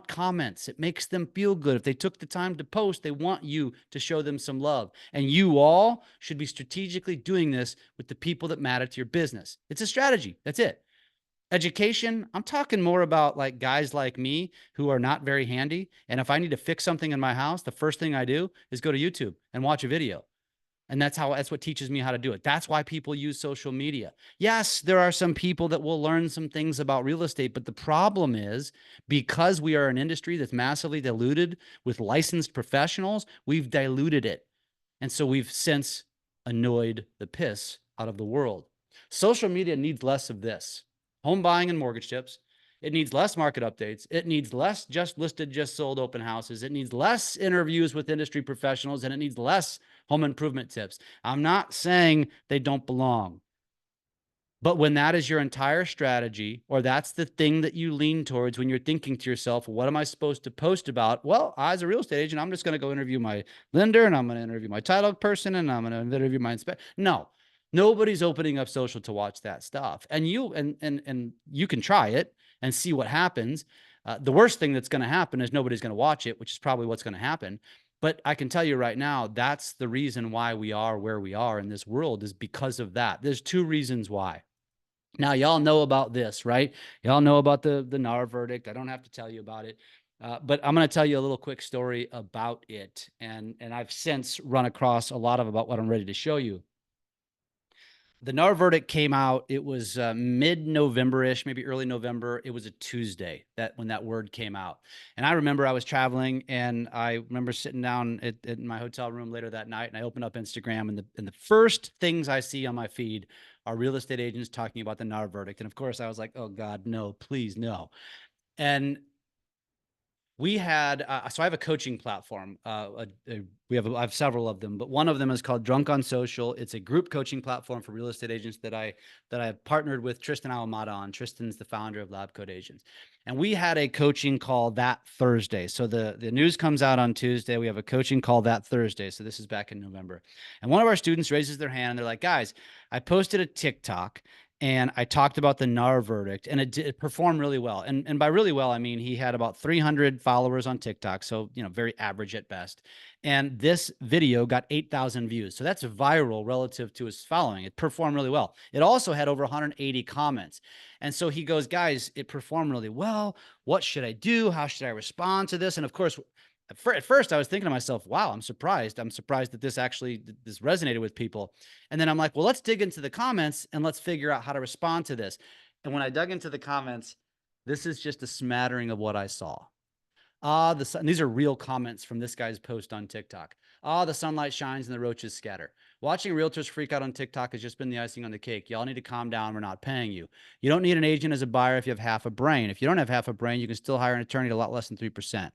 comments. It makes them feel good. If they took the time to post, they want you to show them some love. And you all should be strategically doing this with the people that matter to your business. It's a strategy. That's it. Education, I'm talking more about like guys like me who are not very handy. And if I need to fix something in my house, the first thing I do is go to YouTube and watch a video. And that's what teaches me how to do it. That's why people use social media. Yes, there are some people that will learn some things about real estate, but the problem is because we are an industry that's massively diluted with licensed professionals, we've diluted it. And so we've since annoyed the piss out of the world. Social media needs less of this. Home buying and mortgage tips. It needs less market updates. It needs less just listed, just sold open houses. It needs less interviews with industry professionals, and it needs less home improvement tips. I'm not saying they don't belong. But when that is your entire strategy, or that's the thing that you lean towards when you're thinking to yourself, what am I supposed to post about? Well, as a real estate agent, I'm just going to go interview my lender, and I'm going to interview my title person, and I'm going to interview my inspector. No, nobody's opening up social to watch that stuff. And you can try it and see what happens. The worst thing that's going to happen is nobody's going to watch it, which is probably what's going to happen. But I can tell you right now, that's the reason why we are where we are in this world, is because of that. There's 2 reasons why. Now, y'all know about this, right? Y'all know about the NAR verdict. I don't have to tell you about it. But I'm going to tell you a little quick story about it. And I've since run across a lot about what I'm ready to show you. The NAR verdict came out. It was mid-November-ish, maybe early November. It was a Tuesday when that word came out. And I remember I was traveling, and I remember sitting down in my hotel room later that night, and I opened up Instagram, and the first things I see on my feed are real estate agents talking about the NAR verdict. And of course, I was like, oh God, no, please, no. And we had so I have a coaching platform. I have several of them, but one of them is called Drunk on Social. It's a group coaching platform for real estate agents that I have partnered with Tristan Alamada on. Tristan's the founder of Lab Code Agents, and we had a coaching call that Thursday. So the news comes out on Tuesday. We have a coaching call that Thursday. So this is back in November, and one of our students raises their hand, and they're like, "Guys, I posted a TikTok." And I talked about the NAR verdict, and it performed really well. And by really well, I mean he had about 300 followers on TikTok, so very average at best. And this video got 8,000 views, so that's viral relative to his following. It performed really well. It also had over 180 comments. And so he goes, "Guys, it performed really well. What should I do? How should I respond to this?" And of course, at first I was thinking to myself, wow, I'm surprised that this resonated with people. And then I'm like, well, let's dig into the comments and let's figure out how to respond to this. And when I dug into the comments, this is just a smattering of what I saw. These are real comments from this guy's post on TikTok. The sunlight shines and the roaches scatter. Watching realtors freak out on TikTok has just been the icing on the cake. Y'all need to calm down. We're not paying you. You don't need an agent as a buyer if you have half a brain. If you don't have half a brain, you can still hire an attorney at a lot less than 3%.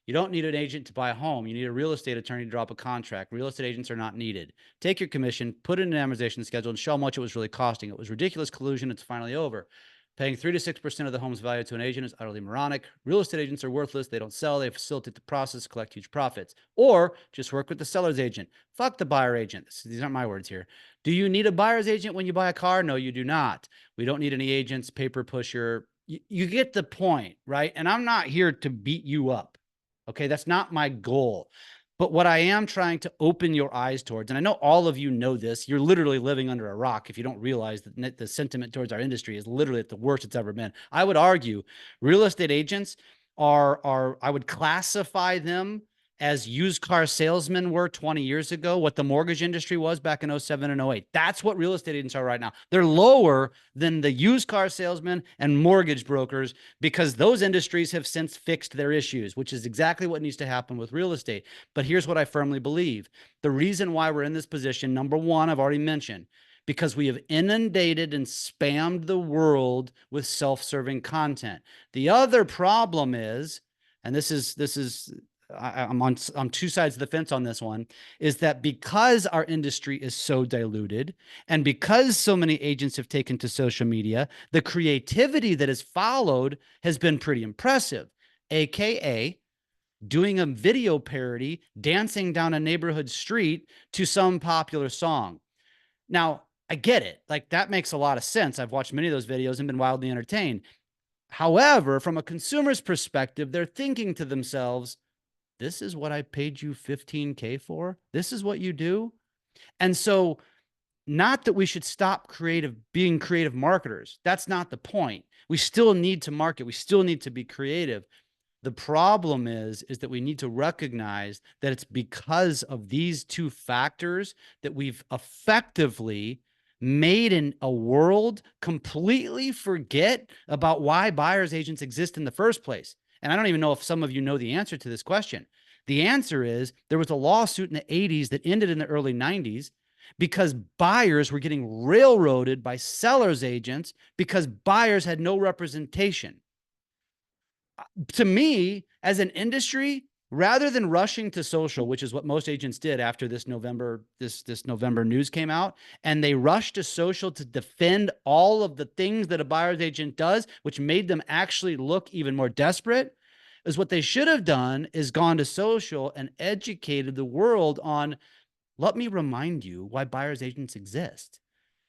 You don't need an agent to buy a home. You need a real estate attorney to drop a contract. Real estate agents are not needed. Take your commission, put it in an amortization schedule, and show how much it was really costing. It was ridiculous collusion. It's finally over. Paying 3 to 6% of the home's value to an agent is utterly moronic. Real estate agents are worthless. They don't sell. They facilitate the process, collect huge profits. Or just work with the seller's agent. Fuck the buyer agent. These aren't my words here. Do you need a buyer's agent when you buy a car? No, you do not. We don't need any agents, paper pusher. You get the point, right? And I'm not here to beat you up. Okay, that's not my goal. But what I am trying to open your eyes towards, and I know all of you know this, you're literally living under a rock if you don't realize that the sentiment towards our industry is literally at the worst it's ever been. I would argue real estate agents are I would classify them as used car salesmen were 20 years ago, what the mortgage industry was back in 07 and 08. That's what real estate agents are right now. They're lower than the used car salesmen and mortgage brokers because those industries have since fixed their issues, which is exactly what needs to happen with real estate. But here's what I firmly believe. The reason why we're in this position, number one, I've already mentioned, because we have inundated and spammed the world with self-serving content. The other problem is, and this is I'm on two sides of the fence on this one, is that because our industry is so diluted and because so many agents have taken to social media, the creativity that has followed has been pretty impressive, AKA doing a video parody, dancing down a neighborhood street to some popular song. Now, I get it. Like, that makes a lot of sense. I've watched many of those videos and been wildly entertained. However, from a consumer's perspective, they're thinking to themselves, this is what I paid you $15K for? This is what you do? And so, not that we should stop being creative marketers. That's not the point. We still need to market. We still need to be creative. The problem is that we need to recognize that it's because of these two factors that we've effectively made in a world completely forget about why buyer's agents exist in the first place. And I don't even know if some of you know the answer to this question. The answer is there was a lawsuit in the 80s that ended in the early 90s because buyers were getting railroaded by sellers agents because buyers had no representation. To me, as an industry, rather than rushing to social, which is what most agents did after this November news came out, and they rushed to social to defend all of the things that a buyer's agent does, which made them actually look even more desperate, is what they should have done is gone to social and educated the world on, let me remind you why buyer's agents exist.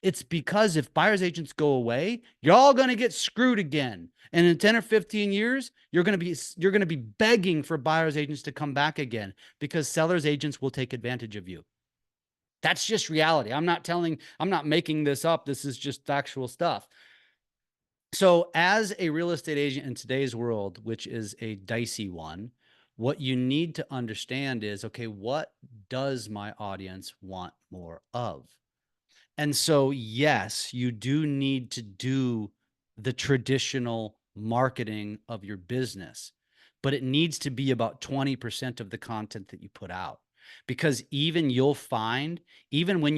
It's because if buyer's agents go away, you're all going to get screwed again. And in 10 or 15 years, you're going to be begging for buyer's agents to come back again because seller's agents will take advantage of you. That's just reality. I'm not making this up. This is just factual stuff. So as a real estate agent in today's world, which is a dicey one, what you need to understand is, okay, what does my audience want more of? And so, yes, you do need to do the traditional marketing of your business, but it needs to be about 20% of the content that you put out. Because even when you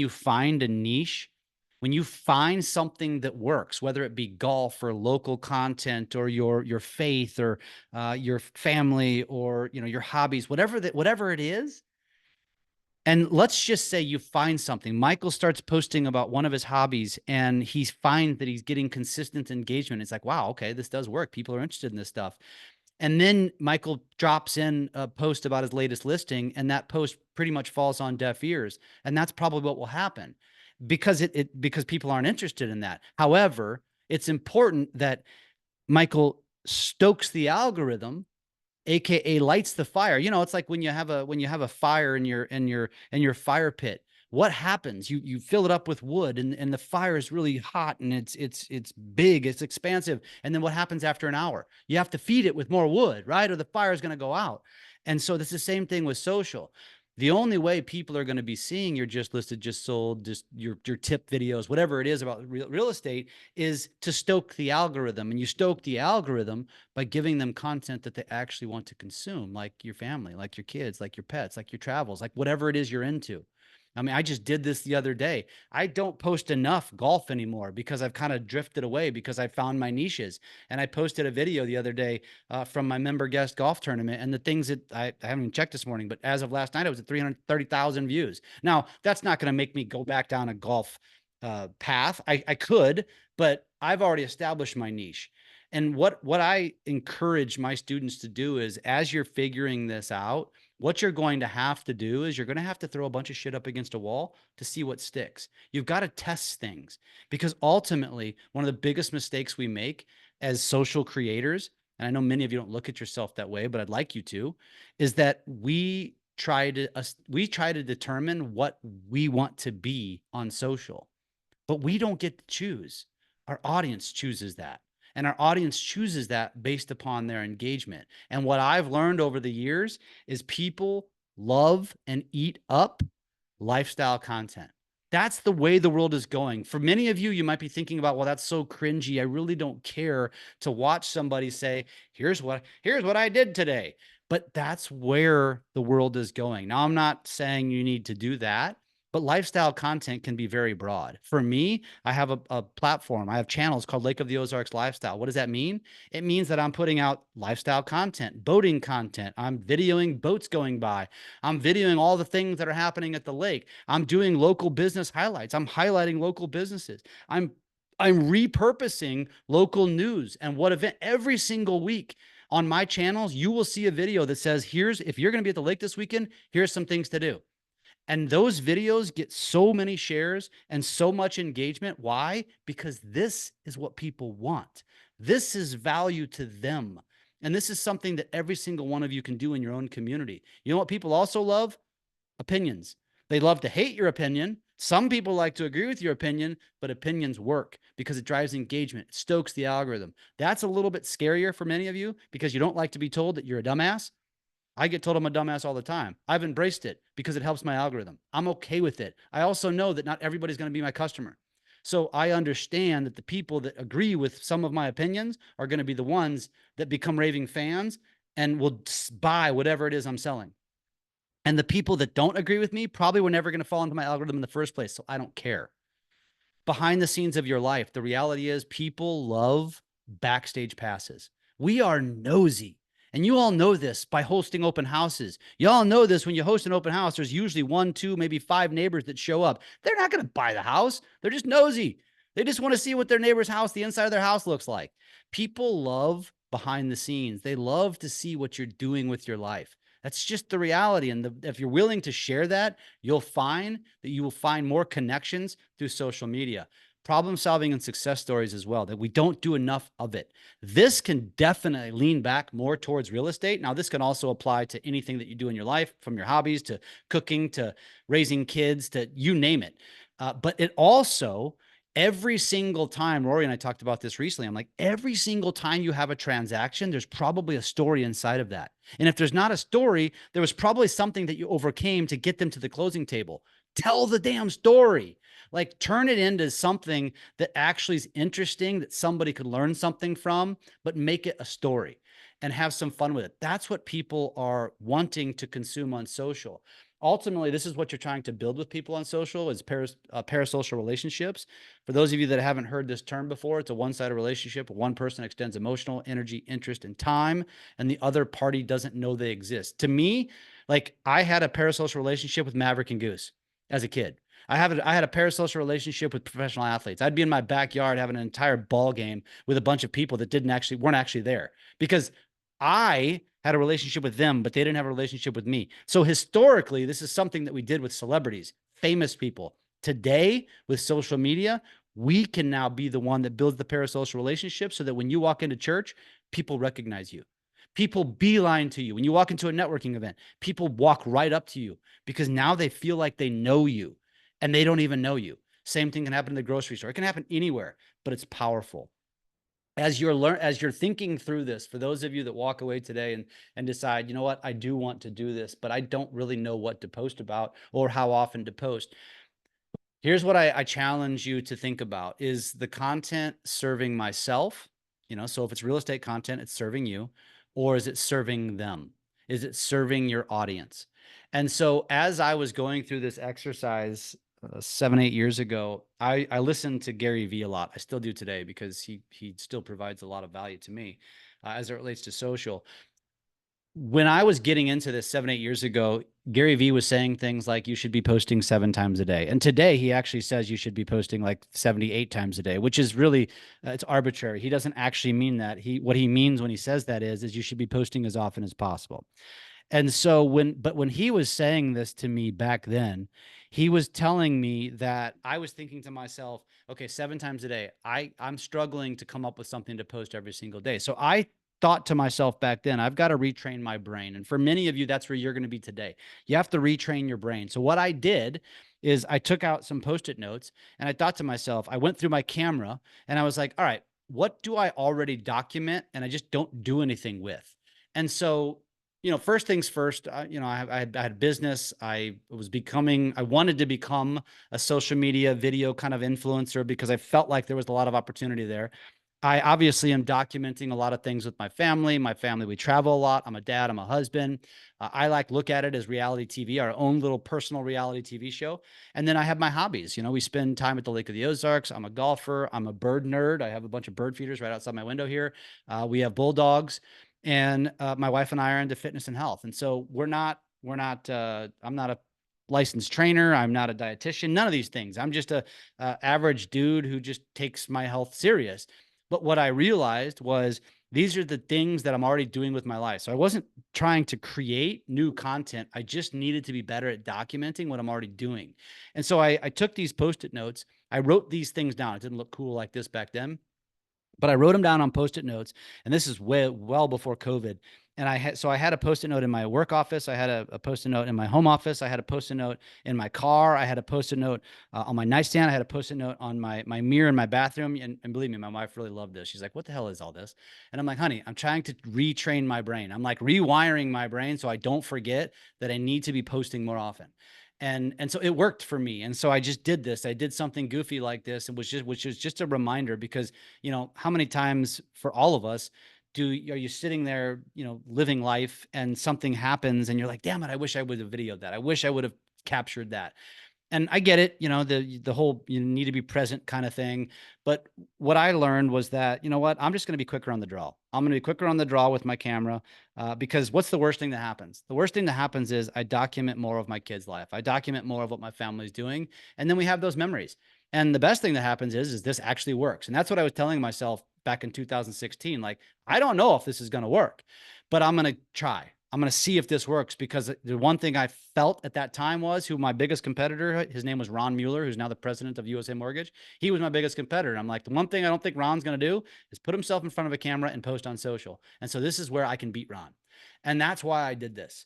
find a niche, when you find something that works, whether it be golf or local content or your faith or your family or your hobbies, whatever it is. And let's just say you find something. Michael starts posting about one of his hobbies and he finds that he's getting consistent engagement. It's like, wow, okay, this does work. People are interested in this stuff. And then Michael drops in a post about his latest listing, and that post pretty much falls on deaf ears. And that's probably what will happen because because people aren't interested in that. However, it's important that Michael stokes the algorithm, AKA lights the fire. It's like when you have a fire in your fire pit. What happens? You fill it up with wood and the fire is really hot and it's big, it's expansive. And then what happens after an hour? You have to feed it with more wood, right? Or the fire is going to go out. And so it's the same thing with social. The only way people are going to be seeing your just listed, just sold, just your tip videos, whatever it is about real estate, is to stoke the algorithm. And you stoke the algorithm by giving them content that they actually want to consume, like your family, like your kids, like your pets, like your travels, like whatever it is you're into. I mean, I just did this the other day. I don't post enough golf anymore because I've kind of drifted away because I found my niches. And I posted a video the other day from my member guest golf tournament. And the things that I haven't even checked this morning, but as of last night, I was at 330,000 views. Now, that's not going to make me go back down a golf path. I could, but I've already established my niche. And what I encourage my students to do is, as you're figuring this out, what you're going to have to do is you're going to have to throw a bunch of shit up against a wall to see what sticks. You've got to test things, because ultimately, one of the biggest mistakes we make as social creators, and I know many of you don't look at yourself that way, but I'd like you to, is that we try to determine what we want to be on social, but we don't get to choose. Our audience chooses that. And our audience chooses that based upon their engagement. And what I've learned over the years is people love and eat up lifestyle content. That's the way the world is going. For many of you, you might be thinking about, well, that's so cringy. I really don't care to watch somebody say, here's what I did today. But that's where the world is going. Now, I'm not saying you need to do that, but lifestyle content can be very broad. For me, I have a platform. I have channels called Lake of the Ozarks Lifestyle. What does that mean? It means that I'm putting out lifestyle content, boating content. I'm videoing boats going by. I'm videoing all the things that are happening at the lake. I'm doing local business highlights. I'm highlighting local businesses. I'm repurposing local news and what event every single week. On my channels, you will see a video that says, if you're going to be at the lake this weekend, here's some things to do. And those videos get so many shares and so much engagement. Why? Because this is what people want. This is value to them. And this is something that every single one of you can do in your own community. You know what people also love? Opinions. They love to hate your opinion. Some people like to agree with your opinion, but opinions work because it drives engagement. It stokes the algorithm. That's a little bit scarier for many of you because you don't like to be told that you're a dumbass. I get told I'm a dumbass all the time. I've embraced it because it helps my algorithm. I'm okay with it. I also know that not everybody's going to be my customer. So I understand that the people that agree with some of my opinions are going to be the ones that become raving fans and will buy whatever it is I'm selling. And the people that don't agree with me probably were never going to fall into my algorithm in the first place. So I don't care. Behind the scenes of your life, the reality is people love backstage passes. We are nosy. And you all know this by hosting open houses. You all know this when you host an open house, there's usually one, two, maybe five neighbors that show up. They're not going to buy the house. They're just nosy. They just want to see what their neighbor's house, the inside of their house looks like. People love behind the scenes. They love to see what you're doing with your life. That's just the reality. And if you're willing to share that, you'll find that you will find more connections through social media. Problem solving and success stories as well, that we don't do enough of it. This can definitely lean back more towards real estate. Now, this can also apply to anything that you do in your life, from your hobbies to cooking to raising kids to you name it. But it also, every single time, Rory and I talked about this recently, I'm like, every single time you have a transaction, there's probably a story inside of that. And if there's not a story, there was probably something that you overcame to get them to the closing table. Tell the damn story. Like, turn it into something that actually is interesting, that somebody could learn something from, but make it a story and have some fun with it. That's what people are wanting to consume on social. Ultimately, this is what you're trying to build with people on social, is parasocial relationships. For those of you that haven't heard this term before, it's a one-sided relationship. One person extends emotional energy, interest, and time, and the other party doesn't know they exist. To me, like, I had a parasocial relationship with Maverick and Goose as a kid. I had a parasocial relationship with professional athletes. I'd be in my backyard having an entire ball game with a bunch of people that weren't actually there, because I had a relationship with them, but they didn't have a relationship with me. So historically, this is something that we did with celebrities, famous people. Today, with social media, we can now be the one that builds the parasocial relationship so that when you walk into church, people recognize you. People beeline to you. When you walk into a networking event, people walk right up to you because now they feel like they know you and they don't even know you. Same thing can happen in the grocery store. It can happen anywhere, but it's powerful. As you're thinking through this, for those of you that walk away today and decide, you know what, I do want to do this, but I don't really know what to post about or how often to post. Here's what I challenge you to think about: is the content serving myself? So if it's real estate content, it's serving you, or is it serving them? Is it serving your audience? And so as I was going through this exercise 7, 8 years ago, I listened to Gary Vee a lot. I still do today because he still provides a lot of value to me as it relates to social. when I was getting into this 7, 8 years ago, Gary Vee was saying things like you should be posting 7 times a day. And today he actually says you should be posting like 78 times a day, which is really, it's arbitrary. He doesn't actually mean that. What he means when he says that is you should be posting as often as possible. And so when he was saying this to me back then, he was telling me that I was thinking to myself, okay, 7 times a day, I'm struggling to come up with something to post every single day. So I thought to myself back then, I've got to retrain my brain. And for many of you, that's where you're going to be today. You have to retrain your brain. So what I did is I took out some post-it notes and I thought to myself, I went through my camera and I was like, all right, what do I already document and I just don't do anything with? And so first things first, I had business. I wanted to become a social media video kind of influencer because I felt like there was a lot of opportunity there. I obviously am documenting a lot of things with my family. My family, we travel a lot. I'm a dad. I'm a husband. I look at it as reality TV, our own little personal reality TV show. And then I have my hobbies. We spend time at the Lake of the Ozarks. I'm a golfer. I'm a bird nerd. I have a bunch of bird feeders right outside my window here. We have bulldogs, and my wife and I are into fitness and health. And so I'm not a licensed trainer. I'm not a dietitian, none of these things. I'm just a average dude who just takes my health serious. But what I realized was these are the things that I'm already doing with my life. So I wasn't trying to create new content. I just needed to be better at documenting what I'm already doing. And so I took these post-it notes. I wrote these things down. It didn't look cool like this back then, but I wrote them down on post-it notes, and this is well before COVID. And I had a post-it note in my work office. I had a post-it note in my home office. I had a post-it note in my car. I had a post-it note on my nightstand. I had a post-it note on my mirror in my bathroom. And believe me, my wife really loved this. She's like, "What the hell is all this?" And I'm like, "Honey, I'm trying to retrain my brain. I'm like rewiring my brain so I don't forget that I need to be posting more often." And so it worked for me. And so I just did this. I did something goofy like this, and which was just a reminder, because how many times for all of us are you sitting there, living life, and something happens and you're like, damn it, I wish I would have videoed that. I wish I would have captured that. And I get it, the whole you need to be present kind of thing. But what I learned was that, I'm just going to be quicker on the draw. I'm going to be quicker on the draw with my camera, because what's the worst thing that happens? The worst thing that happens is I document more of my kid's life. I document more of what my family's doing. And then we have those memories. And the best thing that happens is this actually works. And that's what I was telling myself back in 2016. Like, I don't know if this is going to work, but I'm going to try. I'm going to see if this works, because the one thing I felt at that time was who my biggest competitor, his name was Ron Mueller, who's now the president of USA Mortgage. He was my biggest competitor. I'm like, the one thing I don't think Ron's going to do is put himself in front of a camera and post on social. And so this is where I can beat Ron. And that's why I did this.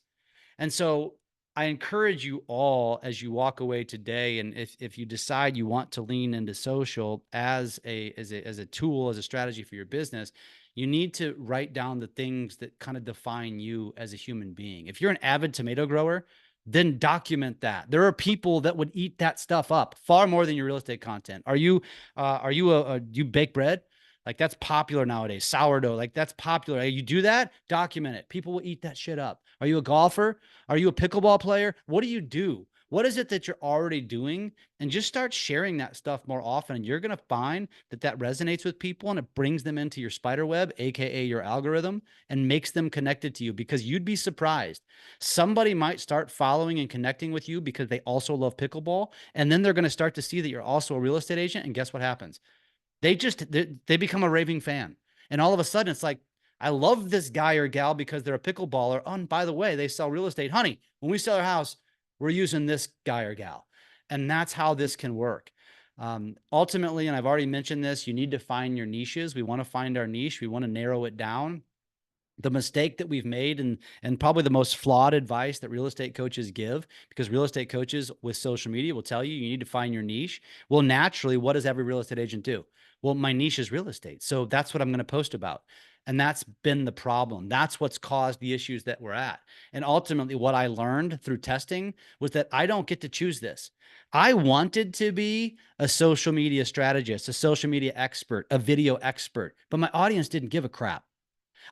And so I encourage you all, as you walk away today, and if you decide you want to lean into social as a tool, as a strategy for your business, you need to write down the things that kind of define you as a human being. If you're an avid tomato grower, then document that. There are people that would eat that stuff up far more than your real estate content. Are you do you bake bread? Like, that's popular nowadays. Sourdough, like, that's popular. Hey, you do that, document it. People will eat that shit up. Are you a golfer? Are you a pickleball player? What do you do? What is it that you're already doing? And just start sharing that stuff more often. And you're going to find that that resonates with people, and it brings them into your spider web, AKA your algorithm, and makes them connected to you, because you'd be surprised. Somebody might start following and connecting with you because they also love pickleball. And then they're going to start to see that you're also a real estate agent. And guess what happens? They become a raving fan. And all of a sudden it's like, I love this guy or gal because they're a pickleballer. Oh, and by the way, they sell real estate. Honey, when we sell our house, we're using this guy or gal. And that's how this can work. Ultimately, and I've already mentioned this, you need to find your niches. We want to find our niche. We want to narrow it down. The mistake that we've made, and probably the most flawed advice that real estate coaches give, because real estate coaches with social media will tell you you need to find your niche. Well, naturally, what does every real estate agent do? Well, my niche is real estate, so that's what I'm going to post about. And that's been the problem. That's what's caused the issues that we're at. And ultimately, what I learned through testing was that I don't get to choose this. I wanted to be a social media strategist, a social media expert, a video expert, but my audience didn't give a crap.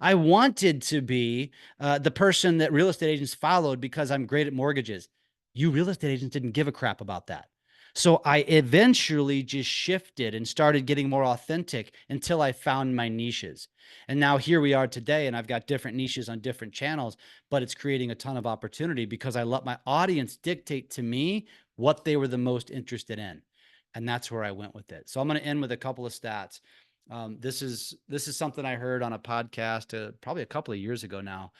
I wanted to be the person that real estate agents followed because I'm great at mortgages. You real estate agents didn't give a crap about that. So I eventually just shifted and started getting more authentic until I found my niches. And now here we are today, and I've got different niches on different channels, but it's creating a ton of opportunity because I let my audience dictate to me what they were the most interested in. And that's where I went with it. So I'm going to end with a couple of stats. This is something I heard on a podcast probably a couple of years ago now,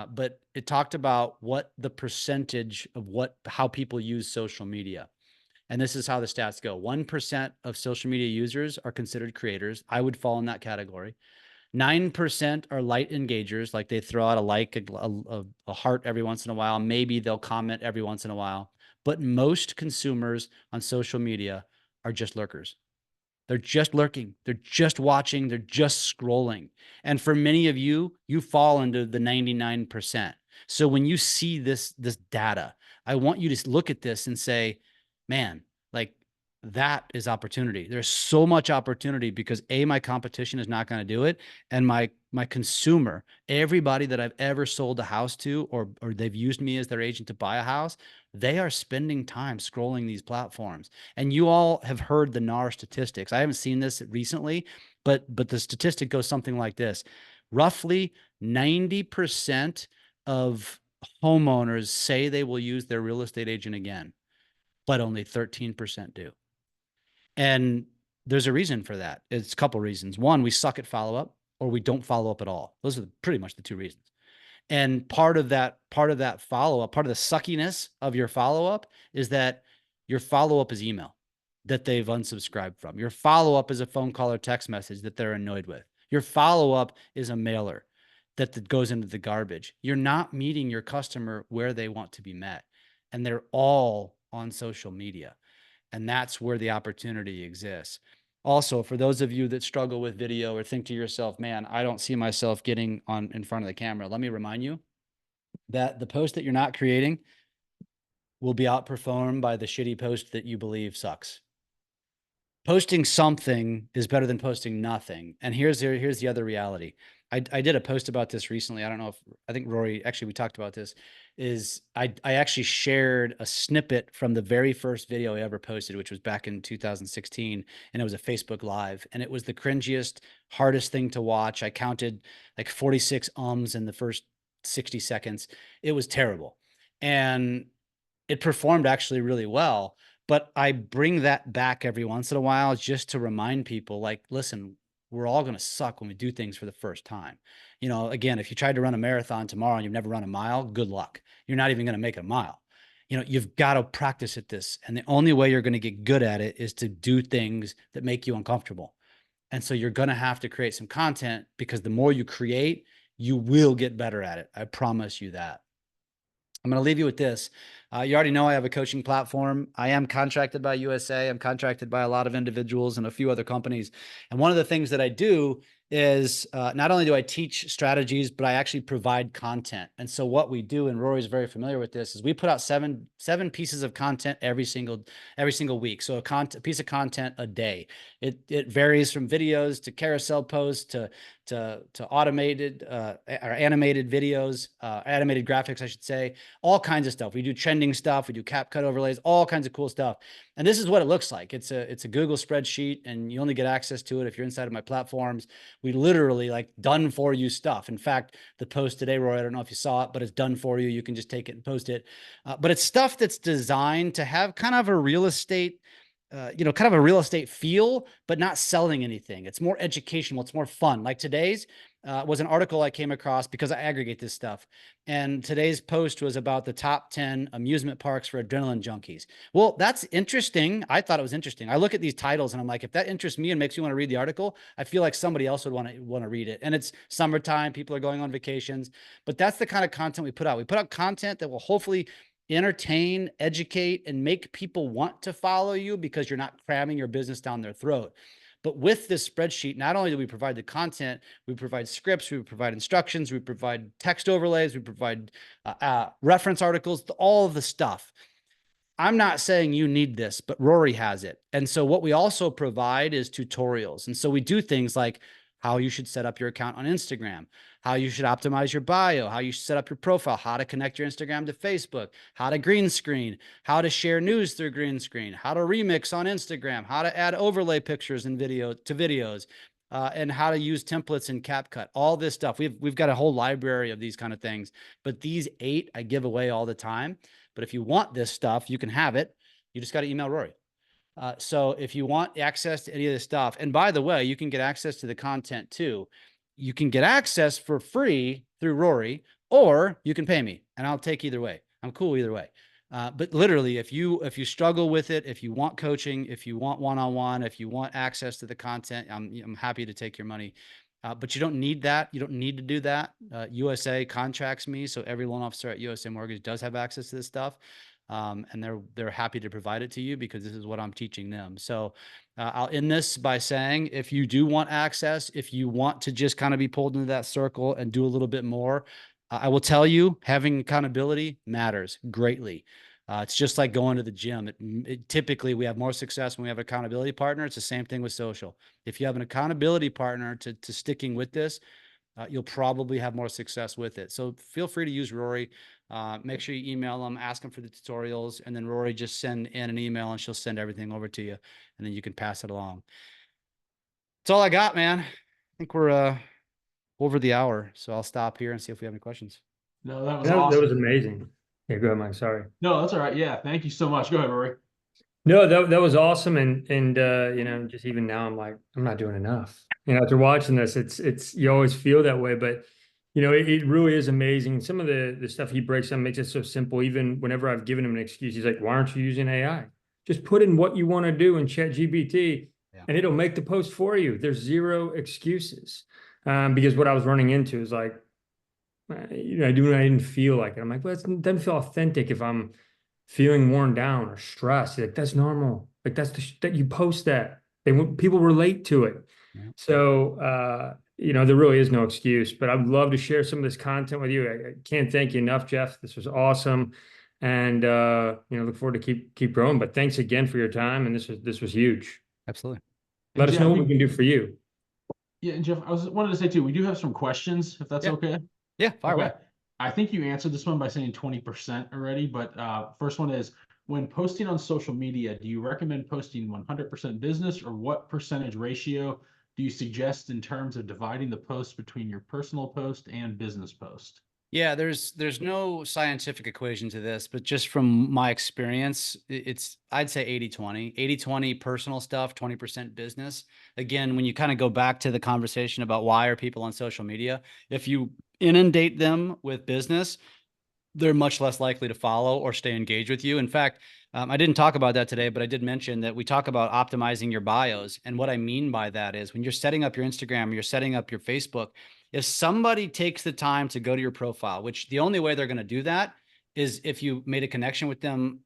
but it talked about what the percentage of how people use social media. And this is how the stats go. 1% of social media users are considered creators. I would fall in that category. 9% are light engagers, like they throw out a like, a heart every once in a while. Maybe they'll comment every once in a while. But most consumers on social media are just lurkers. They're just lurking. They're just watching. They're just scrolling. And for many of you, you fall into the 99%. So when you see this data, I want you to look at this and say, man, like that is opportunity. There's so much opportunity because my competition is not going to do it. And my consumer, everybody that I've ever sold a house to, or they've used me as their agent to buy a house, they are spending time scrolling these platforms. And you all have heard the NAR statistics. I haven't seen this recently, but the statistic goes something like this. Roughly 90% of homeowners say they will use their real estate agent again, but only 13% do. And there's a reason for that. It's a couple of reasons. One, we suck at follow-up, or we don't follow up at all. Those are pretty much the two reasons. And part of that follow-up, part of the suckiness of your follow-up is that your follow-up is email that they've unsubscribed from. Your follow-up is a phone call or text message that they're annoyed with. Your follow-up is a mailer that goes into the garbage. You're not meeting your customer where they want to be met. And they're all on social media. And that's where the opportunity exists. Also, for those of you that struggle with video or think to yourself, man, I don't see myself getting on in front of the camera, let me remind you that the post that you're not creating will be outperformed by the shitty post that you believe sucks. Posting something is better than posting nothing. And here's the other reality. I did a post about this recently. I think Rory, actually, we talked about this, is I actually shared a snippet from the very first video I ever posted, which was back in 2016. And it was a Facebook Live. And it was the cringiest, hardest thing to watch. I counted like 46 ums in the first 60 seconds. It was terrible. And it performed actually really well. But I bring that back every once in a while just to remind people, like, listen, we're all going to suck when we do things for the first time. You know, again, if you tried to run a marathon tomorrow and you've never run a mile, good luck. You're not even going to make a mile. You know, you've got to practice at this. And the only way you're going to get good at it is to do things that make you uncomfortable. And so you're going to have to create some content, because the more you create, you will get better at it. I promise you that. I'm going to leave you with this. You already know I have a coaching platform. I am contracted by USA. I'm contracted by a lot of individuals and a few other companies. And one of the things that I do is not only do I teach strategies, but I actually provide content. And so what we do, and Rory's very familiar with this, is we put out seven pieces of content every single week. So a piece of content a day. It varies from videos to carousel posts to automated or animated videos, animated graphics, I should say, all kinds of stuff. We do trending stuff. We do CapCut overlays, all kinds of cool stuff. And this is what it looks like. It's a Google spreadsheet, and you only get access to it if you're inside of my platforms. We literally like done for you stuff. In fact, the post today, Roy, I don't know if you saw it, but it's done for you. You can just take it and post it. But it's stuff that's designed to have kind of a real estate kind of a real estate feel, but not selling anything. It's more educational. It's more fun. Like today's was an article I came across because I aggregate this stuff. And today's post was about the top 10 amusement parks for adrenaline junkies. Well, that's interesting. I thought it was interesting. I look at these titles and I'm like, if that interests me and makes me want to read the article, I feel like somebody else would want to read it. And it's summertime. People are going on vacations, but that's the kind of content we put out. We put out content that will hopefully entertain, educate, and make people want to follow you because you're not cramming your business down their throat. But with this spreadsheet, not only do we provide the content, we provide scripts, we provide instructions, we provide text overlays, we provide reference articles, all of the stuff. I'm not saying you need this, but Rory has it. And so what we also provide is tutorials. And so we do things like how you should set up your account on Instagram, how you should optimize your bio, how you should set up your profile, how to connect your Instagram to Facebook, how to green screen, how to share news through green screen, how to remix on Instagram, how to add overlay pictures and video to videos, and how to use templates in CapCut, all this stuff. We've got a whole library of these kind of things, but these 8 I give away all the time. But if you want this stuff, you can have it. You just got to email Rory. So if you want access to any of this stuff, and by the way, you can get access to the content too. You can get access for free through Rory, or you can pay me, and I'll take either way. I'm cool either way. But literally, if you struggle with it, if you want coaching, if you want one-on-one, if you want access to the content, I'm happy to take your money. But you don't need that. You don't need to do that. USA contracts me, so every loan officer at USA Mortgage does have access to this stuff. And they're happy to provide it to you because this is what I'm teaching them. So I'll end this by saying, if you do want access, if you want to just kind of be pulled into that circle and do a little bit more, I will tell you, having accountability matters greatly. It's just like going to the gym. Typically, we have more success when we have an accountability partner. It's the same thing with social. If you have an accountability partner to sticking with this, you'll probably have more success with it. So feel free to use Rory. Make sure you email them, ask them for the tutorials, and then Rory just send in an email and she'll send everything over to you, and then you can pass it along. That's all I got, man. I think we're over the hour, so I'll stop here and see if we have any questions. No, that was awesome. That was amazing. Yeah, go ahead, Mike. Sorry. No, that's all right. Yeah, thank you so much. Go ahead, Rory. No, that was awesome. And you know, just even now I'm like, I'm not doing enough. You know, after watching this, it's you always feel that way, but you know, it really is amazing. Some of the stuff he breaks down makes it so simple. Even whenever I've given him an excuse, he's like, why aren't you using AI? Just put in what you want to do in ChatGPT, and it'll make the post for you. There's zero excuses. Because what I was running into is like, you know, I didn't feel like it. I'm like, well, it doesn't feel authentic if I'm feeling worn down or stressed. Like, that's normal. Like, that's that you post that. People relate to it. Yeah. So you know, there really is no excuse, but I'd love to share some of this content with you. I can't thank you enough, Jeff. This was awesome. And you know, look forward to keep growing. But thanks again for your time. And this was huge. Absolutely. Let us know what we can do for you. Yeah, and Jeff, wanted to say too, we do have some questions, if that's okay. Yeah, fire away. I think you answered this one by saying 20% already, but first one is, when posting on social media, do you recommend posting 100% business, or what percentage ratio do you suggest in terms of dividing the post between your personal post and business post? Yeah, there's no scientific equation to this, but just from my experience, I'd say 80-20. 80-20 personal stuff, 20% business. Again, when you kind of go back to the conversation about why are people on social media, if you inundate them with business, they're much less likely to follow or stay engaged with you. In fact, I didn't talk about that today, but I did mention that we talk about optimizing your bios. And what I mean by that is, when you're setting up your Instagram, you're setting up your Facebook, if somebody takes the time to go to your profile, which the only way they're going to do that is if you made a connection with them,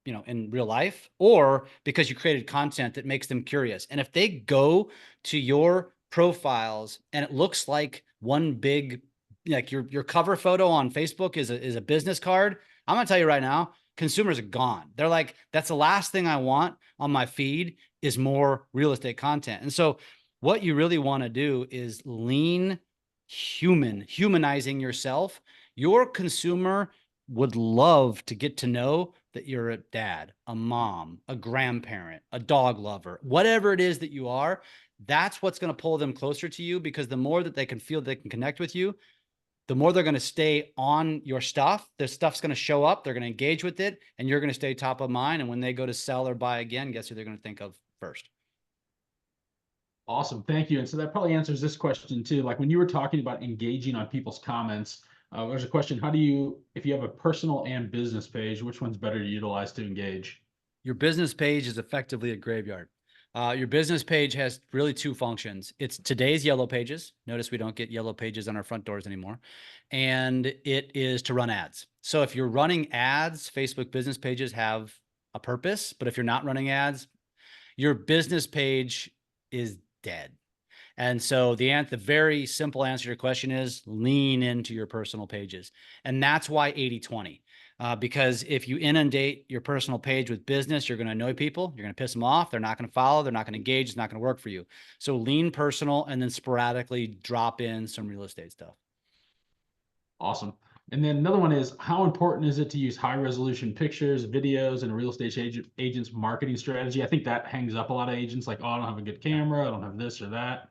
you know, in real life, or because you created content that makes them curious. And if they go to your profiles and it looks like one big, like your cover photo on Facebook is a business card, I'm gonna tell you right now, consumers are gone. They're like, that's the last thing I want on my feed is more real estate content. And so what you really want to do is lean humanizing yourself. Your consumer would love to get to know that you're a dad, a mom, a grandparent, a dog lover, whatever it is that you are. That's what's going to pull them closer to you, because the more that they can feel they can connect with you, the more they're going to stay on your stuff. Their stuff's going to show up. They're going to engage with it, and you're going to stay top of mind. And when they go to sell or buy again, guess who they're going to think of first? Awesome. Thank you. And so that probably answers this question too. Like when you were talking about engaging on people's comments, there's a question, how do you, if you have a personal and business page, which one's better to utilize to engage? Your business page is effectively a graveyard. Your business page has really 2 functions. It's today's yellow pages. Notice we don't get yellow pages on our front doors anymore. And it is to run ads. So if you're running ads, Facebook business pages have a purpose. But if you're not running ads, your business page is dead. And so the very simple answer to your question is lean into your personal pages. And that's why 80-20. Because if you inundate your personal page with business, you're going to annoy people. You're going to piss them off. They're not going to follow. They're not going to engage. It's not going to work for you. So lean personal and then sporadically drop in some real estate stuff. Awesome. And then another one is, how important is it to use high resolution pictures, videos, and a real estate agent's marketing strategy? I think that hangs up a lot of agents like, oh, I don't have a good camera. I don't have this or that.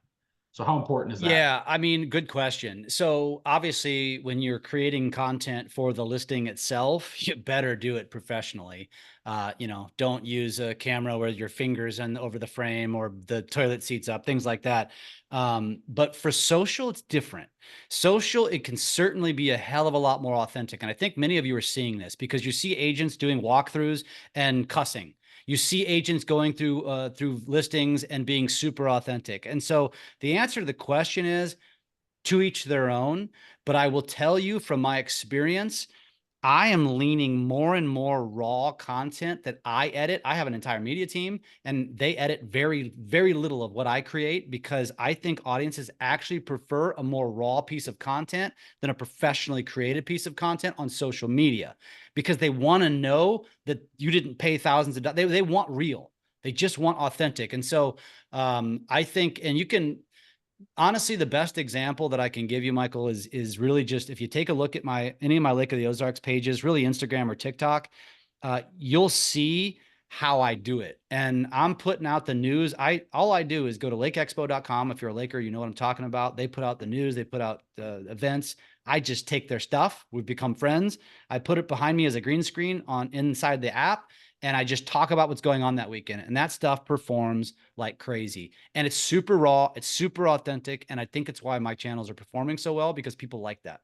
So how important is that? Yeah, I mean, good question. So obviously, when you're creating content for the listing itself, you better do it professionally. Don't use a camera where your fingers and over the frame or the toilet seats up, things like that. But for social, it's different. Social, it can certainly be a hell of a lot more authentic. And I think many of you are seeing this because you see agents doing walkthroughs and cussing. You see agents going through listings and being super authentic. And so the answer to the question is to each their own. But I will tell you from my experience, I am leaning more and more raw content that I edit. I have an entire media team and they edit very, very little of what I create because I think audiences actually prefer a more raw piece of content than a professionally created piece of content on social media because they want to know that you didn't pay thousands of dollars. They want real. They just want authentic. And so I think, and you can, honestly, the best example that I can give you, Michael, is really just if you take a look at any of my Lake of the Ozarks pages, really Instagram or TikTok, you'll see how I do it. And I'm putting out the news. All I do is go to lakeexpo.com. If you're a Laker, you know what I'm talking about. They put out the news, they put out events. I just take their stuff. We've become friends. I put it behind me as a green screen on inside the app. And I just talk about what's going on that weekend. And that stuff performs like crazy. And it's super raw. It's super authentic. And I think it's why my channels are performing so well because people like that.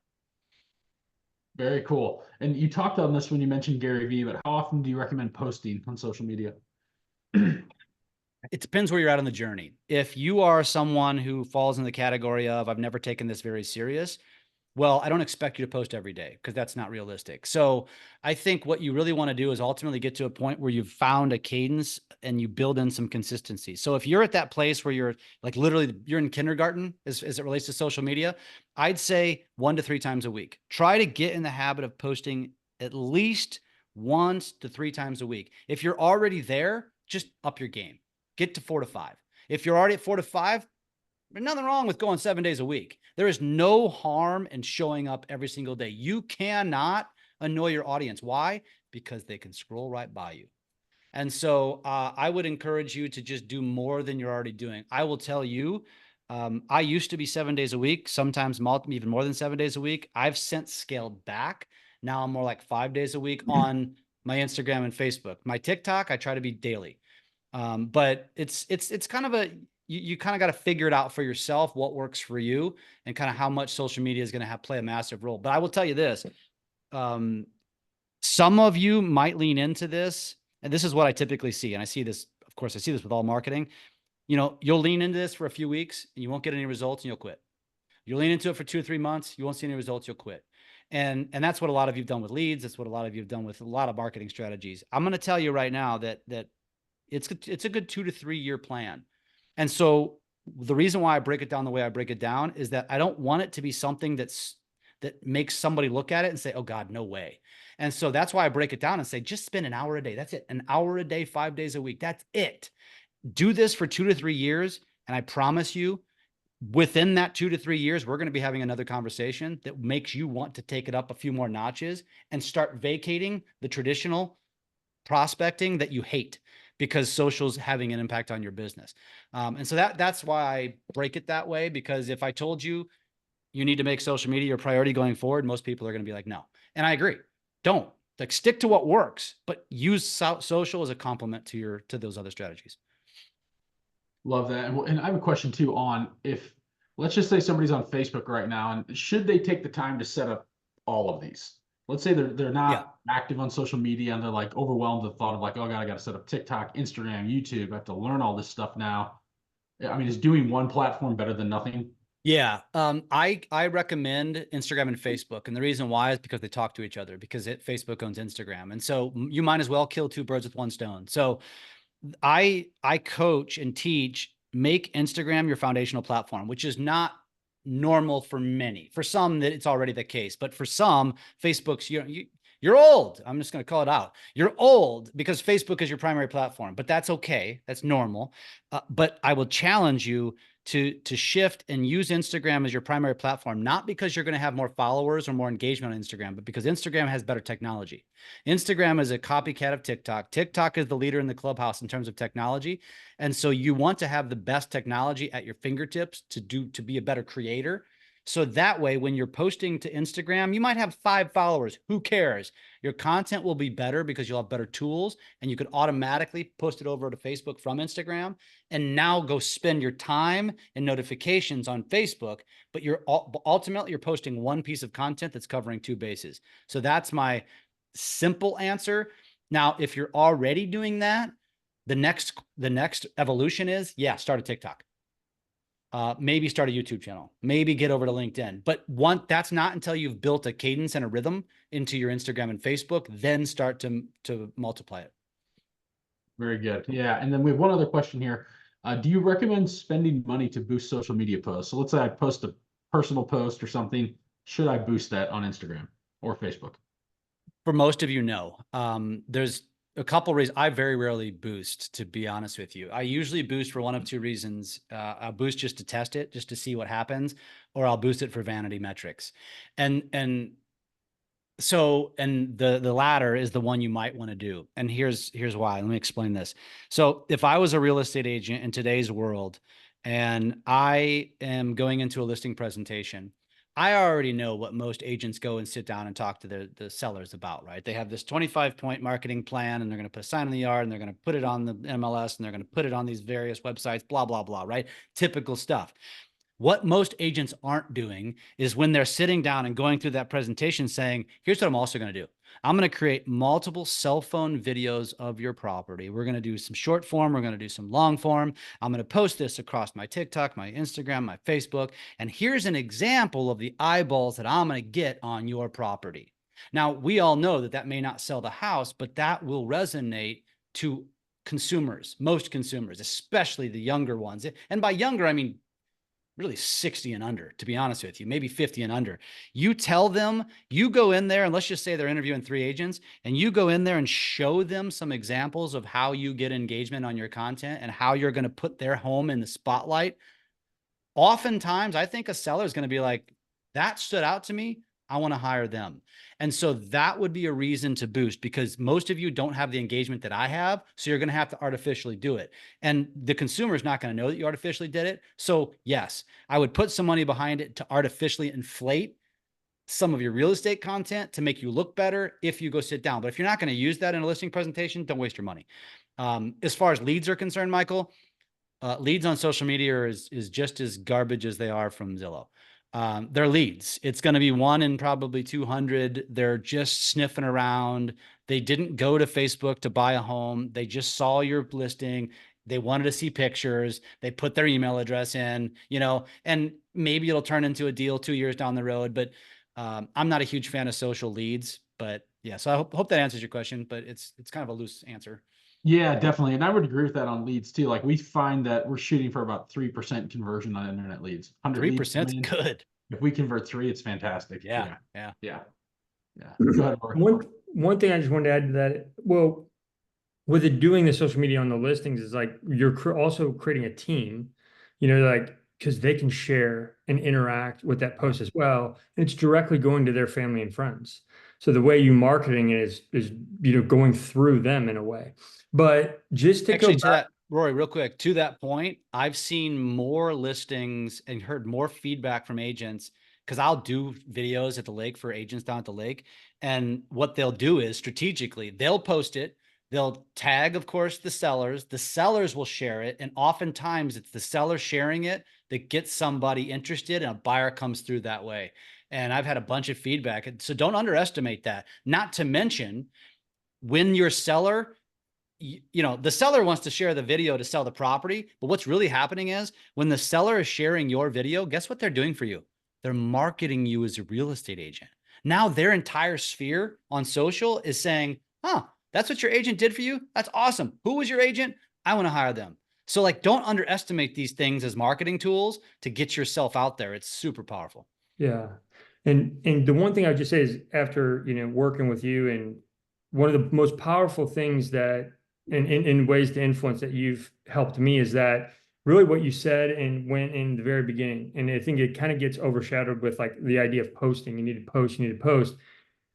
Very cool. And you talked on this when you mentioned Gary Vee, but how often do you recommend posting on social media? It depends where you're at on the journey. If you are someone who falls in the category of, I've never taken this very serious, well, I don't expect you to post every day because that's not realistic. So I think what you really want to do is ultimately get to a point where you've found a cadence and you build in some consistency. So if you're at that place where you're like literally you're in kindergarten as it relates to social media, I'd say 1 to 3 times a week. Try to get in the habit of posting at least 1 to 3 times a week. If you're already there, just up your game. Get to 4 to 5. If you're already at 4 to 5, there's nothing wrong with going 7 days a week. There is no harm in showing up every single day. You cannot annoy your audience. Why? Because they can scroll right by you. And so I would encourage you to just do more than you're already doing. I will tell you, I used to be 7 days a week, sometimes even more than 7 days a week. I've since scaled back. Now I'm more like 5 days a week on my Instagram and Facebook. My TikTok, I try to be daily. But it's kind of you kind of got to figure it out for yourself, what works for you and kind of how much social media is going to play a massive role. But I will tell you this, some of you might lean into this, and this is what I typically see. And I see this, of course, I see this with all marketing. You'll lean into this for a few weeks and you won't get any results and you'll quit. You'll lean into it for 2 or 3 months. You won't see any results. You'll quit. And that's what a lot of you've done with leads. That's what a lot of you've done with a lot of marketing strategies. I'm going to tell you right now that it's a good 2 to 3 year plan. And so the reason why I break it down the way I break it down is that I don't want it to be something that makes somebody look at it and say, oh God, no way. And so that's why I break it down and say, just spend an hour a day. That's it. An hour a day, 5 days a week. That's it. Do this for 2 to 3 years. And I promise you, within that 2 to 3 years, we're going to be having another conversation that makes you want to take it up a few more notches and start vacating the traditional prospecting that you hate because social's having an impact on your business. And so that's why I break it that way, because if I told you you need to make social media your priority going forward, most people are going to be like, no. And I agree. Don't. Like, stick to what works, but use social as a complement to those other strategies. Love that. And I have a question too on, if, let's just say somebody's on Facebook right now, and should they take the time to set up all of these? Let's say they're not active on social media and they're like overwhelmed with the thought of like, oh God, I got to set up TikTok, Instagram, YouTube. I have to learn all this stuff now. I mean, is doing one platform better than nothing? Yeah. I recommend Instagram and Facebook. And the reason why is because they talk to each other, because Facebook owns Instagram. And so you might as well kill 2 birds with 1 stone. So I coach and teach, make Instagram your foundational platform, which is not normal for many. For some, that it's already the case, but for some, Facebook's You're old. I'm just going to call it out. You're old because Facebook is your primary platform, but that's okay. That's normal. But I will challenge you to shift and use Instagram as your primary platform, not because you're going to have more followers or more engagement on Instagram, but because Instagram has better technology. Instagram is a copycat of TikTok. TikTok is the leader in the clubhouse in terms of technology. And so you want to have the best technology at your fingertips to be a better creator. So that way, when you're posting to Instagram, you might have 5 followers. Who cares? Your content will be better because you'll have better tools, and you can automatically post it over to Facebook from Instagram. And now go spend your time and notifications on Facebook, but you're ultimately you're posting one piece of content that's covering 2 bases. So that's my simple answer. Now, if you're already doing that, the next evolution is, yeah, start a TikTok. Maybe start a YouTube channel, maybe get over to LinkedIn. But that's not until you've built a cadence and a rhythm into your Instagram and Facebook, then start to multiply it. Very good. Yeah. And then we have one other question here. Do you recommend spending money to boost social media posts? So let's say I post a personal post or something. Should I boost that on Instagram or Facebook? For most of you, no. There's a couple reasons. I very rarely boost, to be honest with you. I usually boost for one of 2 reasons. I'll boost just to test it, just to see what happens, or I'll boost it for vanity metrics. And so, and the latter is the one you might want to do. And here's why. Let me explain this. So if I was a real estate agent in today's world and I am going into a listing presentation, I already know what most agents go and sit down and talk to the sellers about, right? They have this 25-point marketing plan, and they're going to put a sign in the yard, and they're going to put it on the MLS, and they're going to put it on these various websites, blah, blah, blah, right? Typical stuff. What most agents aren't doing is when they're sitting down and going through that presentation saying, here's what I'm also going to do. I'm going to create multiple cell phone videos of your property. We're going to do some short form. We're going to do some long form. I'm going to post this across my TikTok, my Instagram, my Facebook. And here's an example of the eyeballs that I'm going to get on your property. Now, we all know that may not sell the house, but that will resonate to consumers, most consumers, especially the younger ones. And by younger, I mean really 60 and under, to be honest with you, maybe 50 and under. You tell them, you go in there, and let's just say they're interviewing 3 agents, and you go in there and show them some examples of how you get engagement on your content and how you're going to put their home in the spotlight. Oftentimes, I think a seller is going to be like, that stood out to me. I want to hire them. And so that would be a reason to boost, because most of you don't have the engagement that I have. So you're going to have to artificially do it. And the consumer is not going to know that you artificially did it. So yes, I would put some money behind it to artificially inflate some of your real estate content to make you look better if you go sit down. But if you're not going to use that in a listing presentation, don't waste your money. As far as leads are concerned, Michael, leads on social media is just as garbage as they are from Zillow. They're leads. It's going to be 1 in probably 200. They're just sniffing around. They didn't go to Facebook to buy a home. They just saw your listing. They wanted to see pictures. They put their email address in, and maybe it'll turn into a deal 2 years down the road. But I'm not a huge fan of social leads. But yeah, so I hope that answers your question. But it's kind of a loose answer. Yeah, definitely. And I would agree with that on leads too. Like we find that we're shooting for about 3% conversion on internet leads. 100 leads. 3% is good. If we convert 3, it's fantastic. Yeah. Yeah. Go ahead, Rory. One thing I just wanted to add to that, well, with it doing the social media on the listings is like you're also creating a team, like because they can share and interact with that post as well, and it's directly going to their family and friends. So the way you marketing it is going through them in a way. But just to actually go to that, Rory, real quick, to that point, I've seen more listings and heard more feedback from agents, because I'll do videos at the lake for agents down at the lake. And what they'll do is strategically, they'll post it. They'll tag, of course, the sellers. The sellers will share it. And oftentimes it's the seller sharing it that gets somebody interested, and a buyer comes through that way. And I've had a bunch of feedback. So don't underestimate that. Not to mention, when your seller, the seller wants to share the video to sell the property, but what's really happening is when the seller is sharing your video, guess what they're doing for you? They're marketing you as a real estate agent. Now their entire sphere on social is saying, that's what your agent did for you. That's awesome. Who was your agent? I want to hire them. So don't underestimate these things as marketing tools to get yourself out there. It's super powerful. Yeah. And the one thing I would just say is after, working with you, and one of the most powerful things that in ways to influence that you've helped me is that really what you said and went in the very beginning. And I think it kind of gets overshadowed with like the idea of posting. You need to post, you need to post,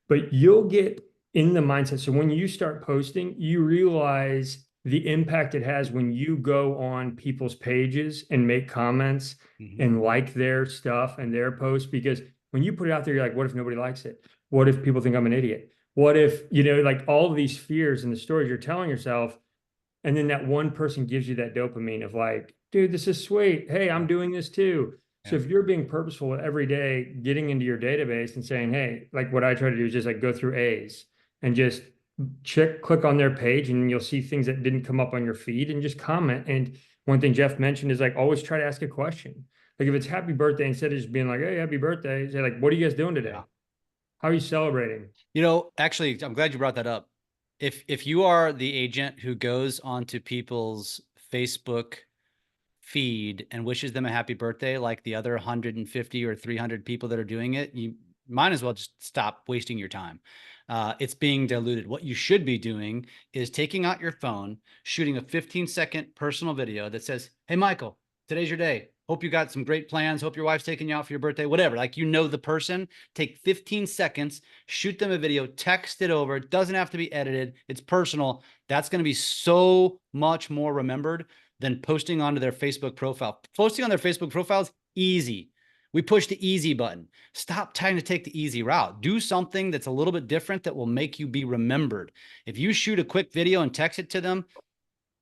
but you'll get in the mindset. So when you start posting, you realize the impact it has when you go on people's pages and make comments and like their stuff and their posts. Because when you put it out there, you're like, what if nobody likes it? What if people think I'm an idiot? What if, like all of these fears and the stories you're telling yourself, and then that one person gives you that dopamine of like, dude, this is sweet. Hey, I'm doing this too. So if you're being purposeful every day, getting into your database and saying, hey, like what I try to do is just like go through A's and just click on their page, and you'll see things that didn't come up on your feed and just comment. And one thing Jeff mentioned is like always try to ask a question. Like if it's happy birthday, instead of just being like, hey, happy birthday, say like, what are you guys doing today? Yeah. How are you celebrating? Actually, I'm glad you brought that up. If you are the agent who goes onto people's Facebook feed and wishes them a happy birthday, like the other 150 or 300 people that are doing it, you might as well just stop wasting your time. It's being diluted. What you should be doing is taking out your phone, shooting a 15-second personal video that says, hey, Michael, today's your day. Hope you got some great plans. Hope your wife's taking you out for your birthday, whatever. Like, the person, take 15 seconds, shoot them a video, text it over. It doesn't have to be edited. It's personal. That's going to be so much more remembered than posting onto their Facebook profile. Posting on their Facebook profile is easy. We push the easy button. Stop trying to take the easy route. Do something that's a little bit different that will make you be remembered. If you shoot a quick video and text it to them,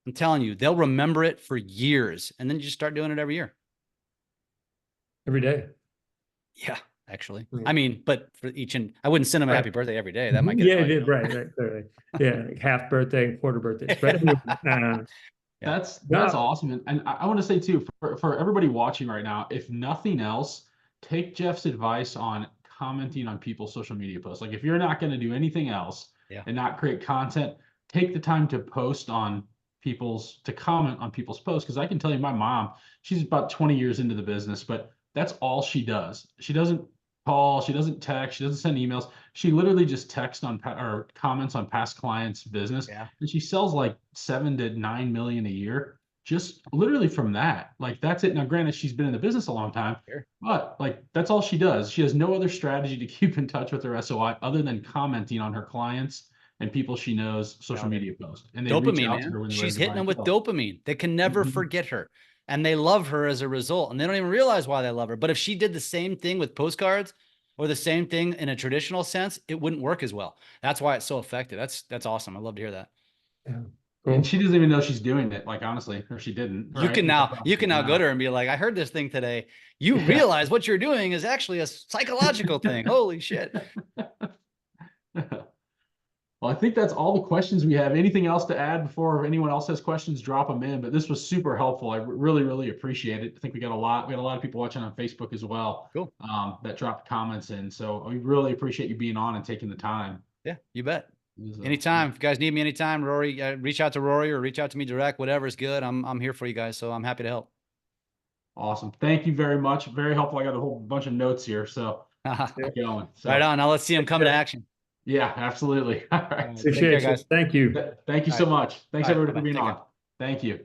I'm telling you, they'll remember it for years. And then you just start doing it every year. Every day. Yeah, actually. Yeah. I mean, but for I wouldn't send them a happy birthday every day. That might get annoying. Right. Clearly. Yeah, like half birthday and quarter birthdays. But anyway, that's awesome. And I want to say too, for everybody watching right now, if nothing else, take Jeff's advice on commenting on people's social media posts. Like if you're not going to do anything else and not create content, take the time to comment on people's posts. Because I can tell you, my mom, she's about 20 years into the business, but that's all she does. She doesn't call, she doesn't text, she doesn't send emails. She literally just texts on or comments on past clients' business, and she sells like 7 to 9 million a year just literally from that. Like that's it. Now, granted, she's been in the business a long time, but like that's all she does. She has no other strategy to keep in touch with her SOI other than commenting on her clients and people she knows social media posts. And they reach out to her when they're She's ready to hitting them with buy dopamine. They can never forget her. And they love her as a result. And they don't even realize why they love her. But if she did the same thing with postcards or the same thing in a traditional sense, it wouldn't work as well. That's why it's so effective. That's awesome. I love to hear that. Yeah. Cool. And she doesn't even know she's doing it, like honestly, or she didn't. You can now go to her and be like, I heard this thing today. You realize what you're doing is actually a psychological thing. Holy shit. Well, I think that's all the questions we have. Anything else to add before anyone else has questions, drop them in. But this was super helpful. I really, really appreciate it. I think we had a lot of people watching on Facebook as well. Cool. That dropped comments in. So we really appreciate you being on and taking the time. Yeah, you bet. Anytime. If you guys need me anytime, Rory, reach out to Rory or reach out to me direct, whatever is good. I'm here for you guys. So I'm happy to help. Awesome. Thank you very much. Very helpful. I got a whole bunch of notes here. So keep going. So, right on. Now let's see them come to action. Yeah, absolutely. All right. Appreciate it, guys. Thank you. Thank you so much. Thanks everybody for being on. Thank you.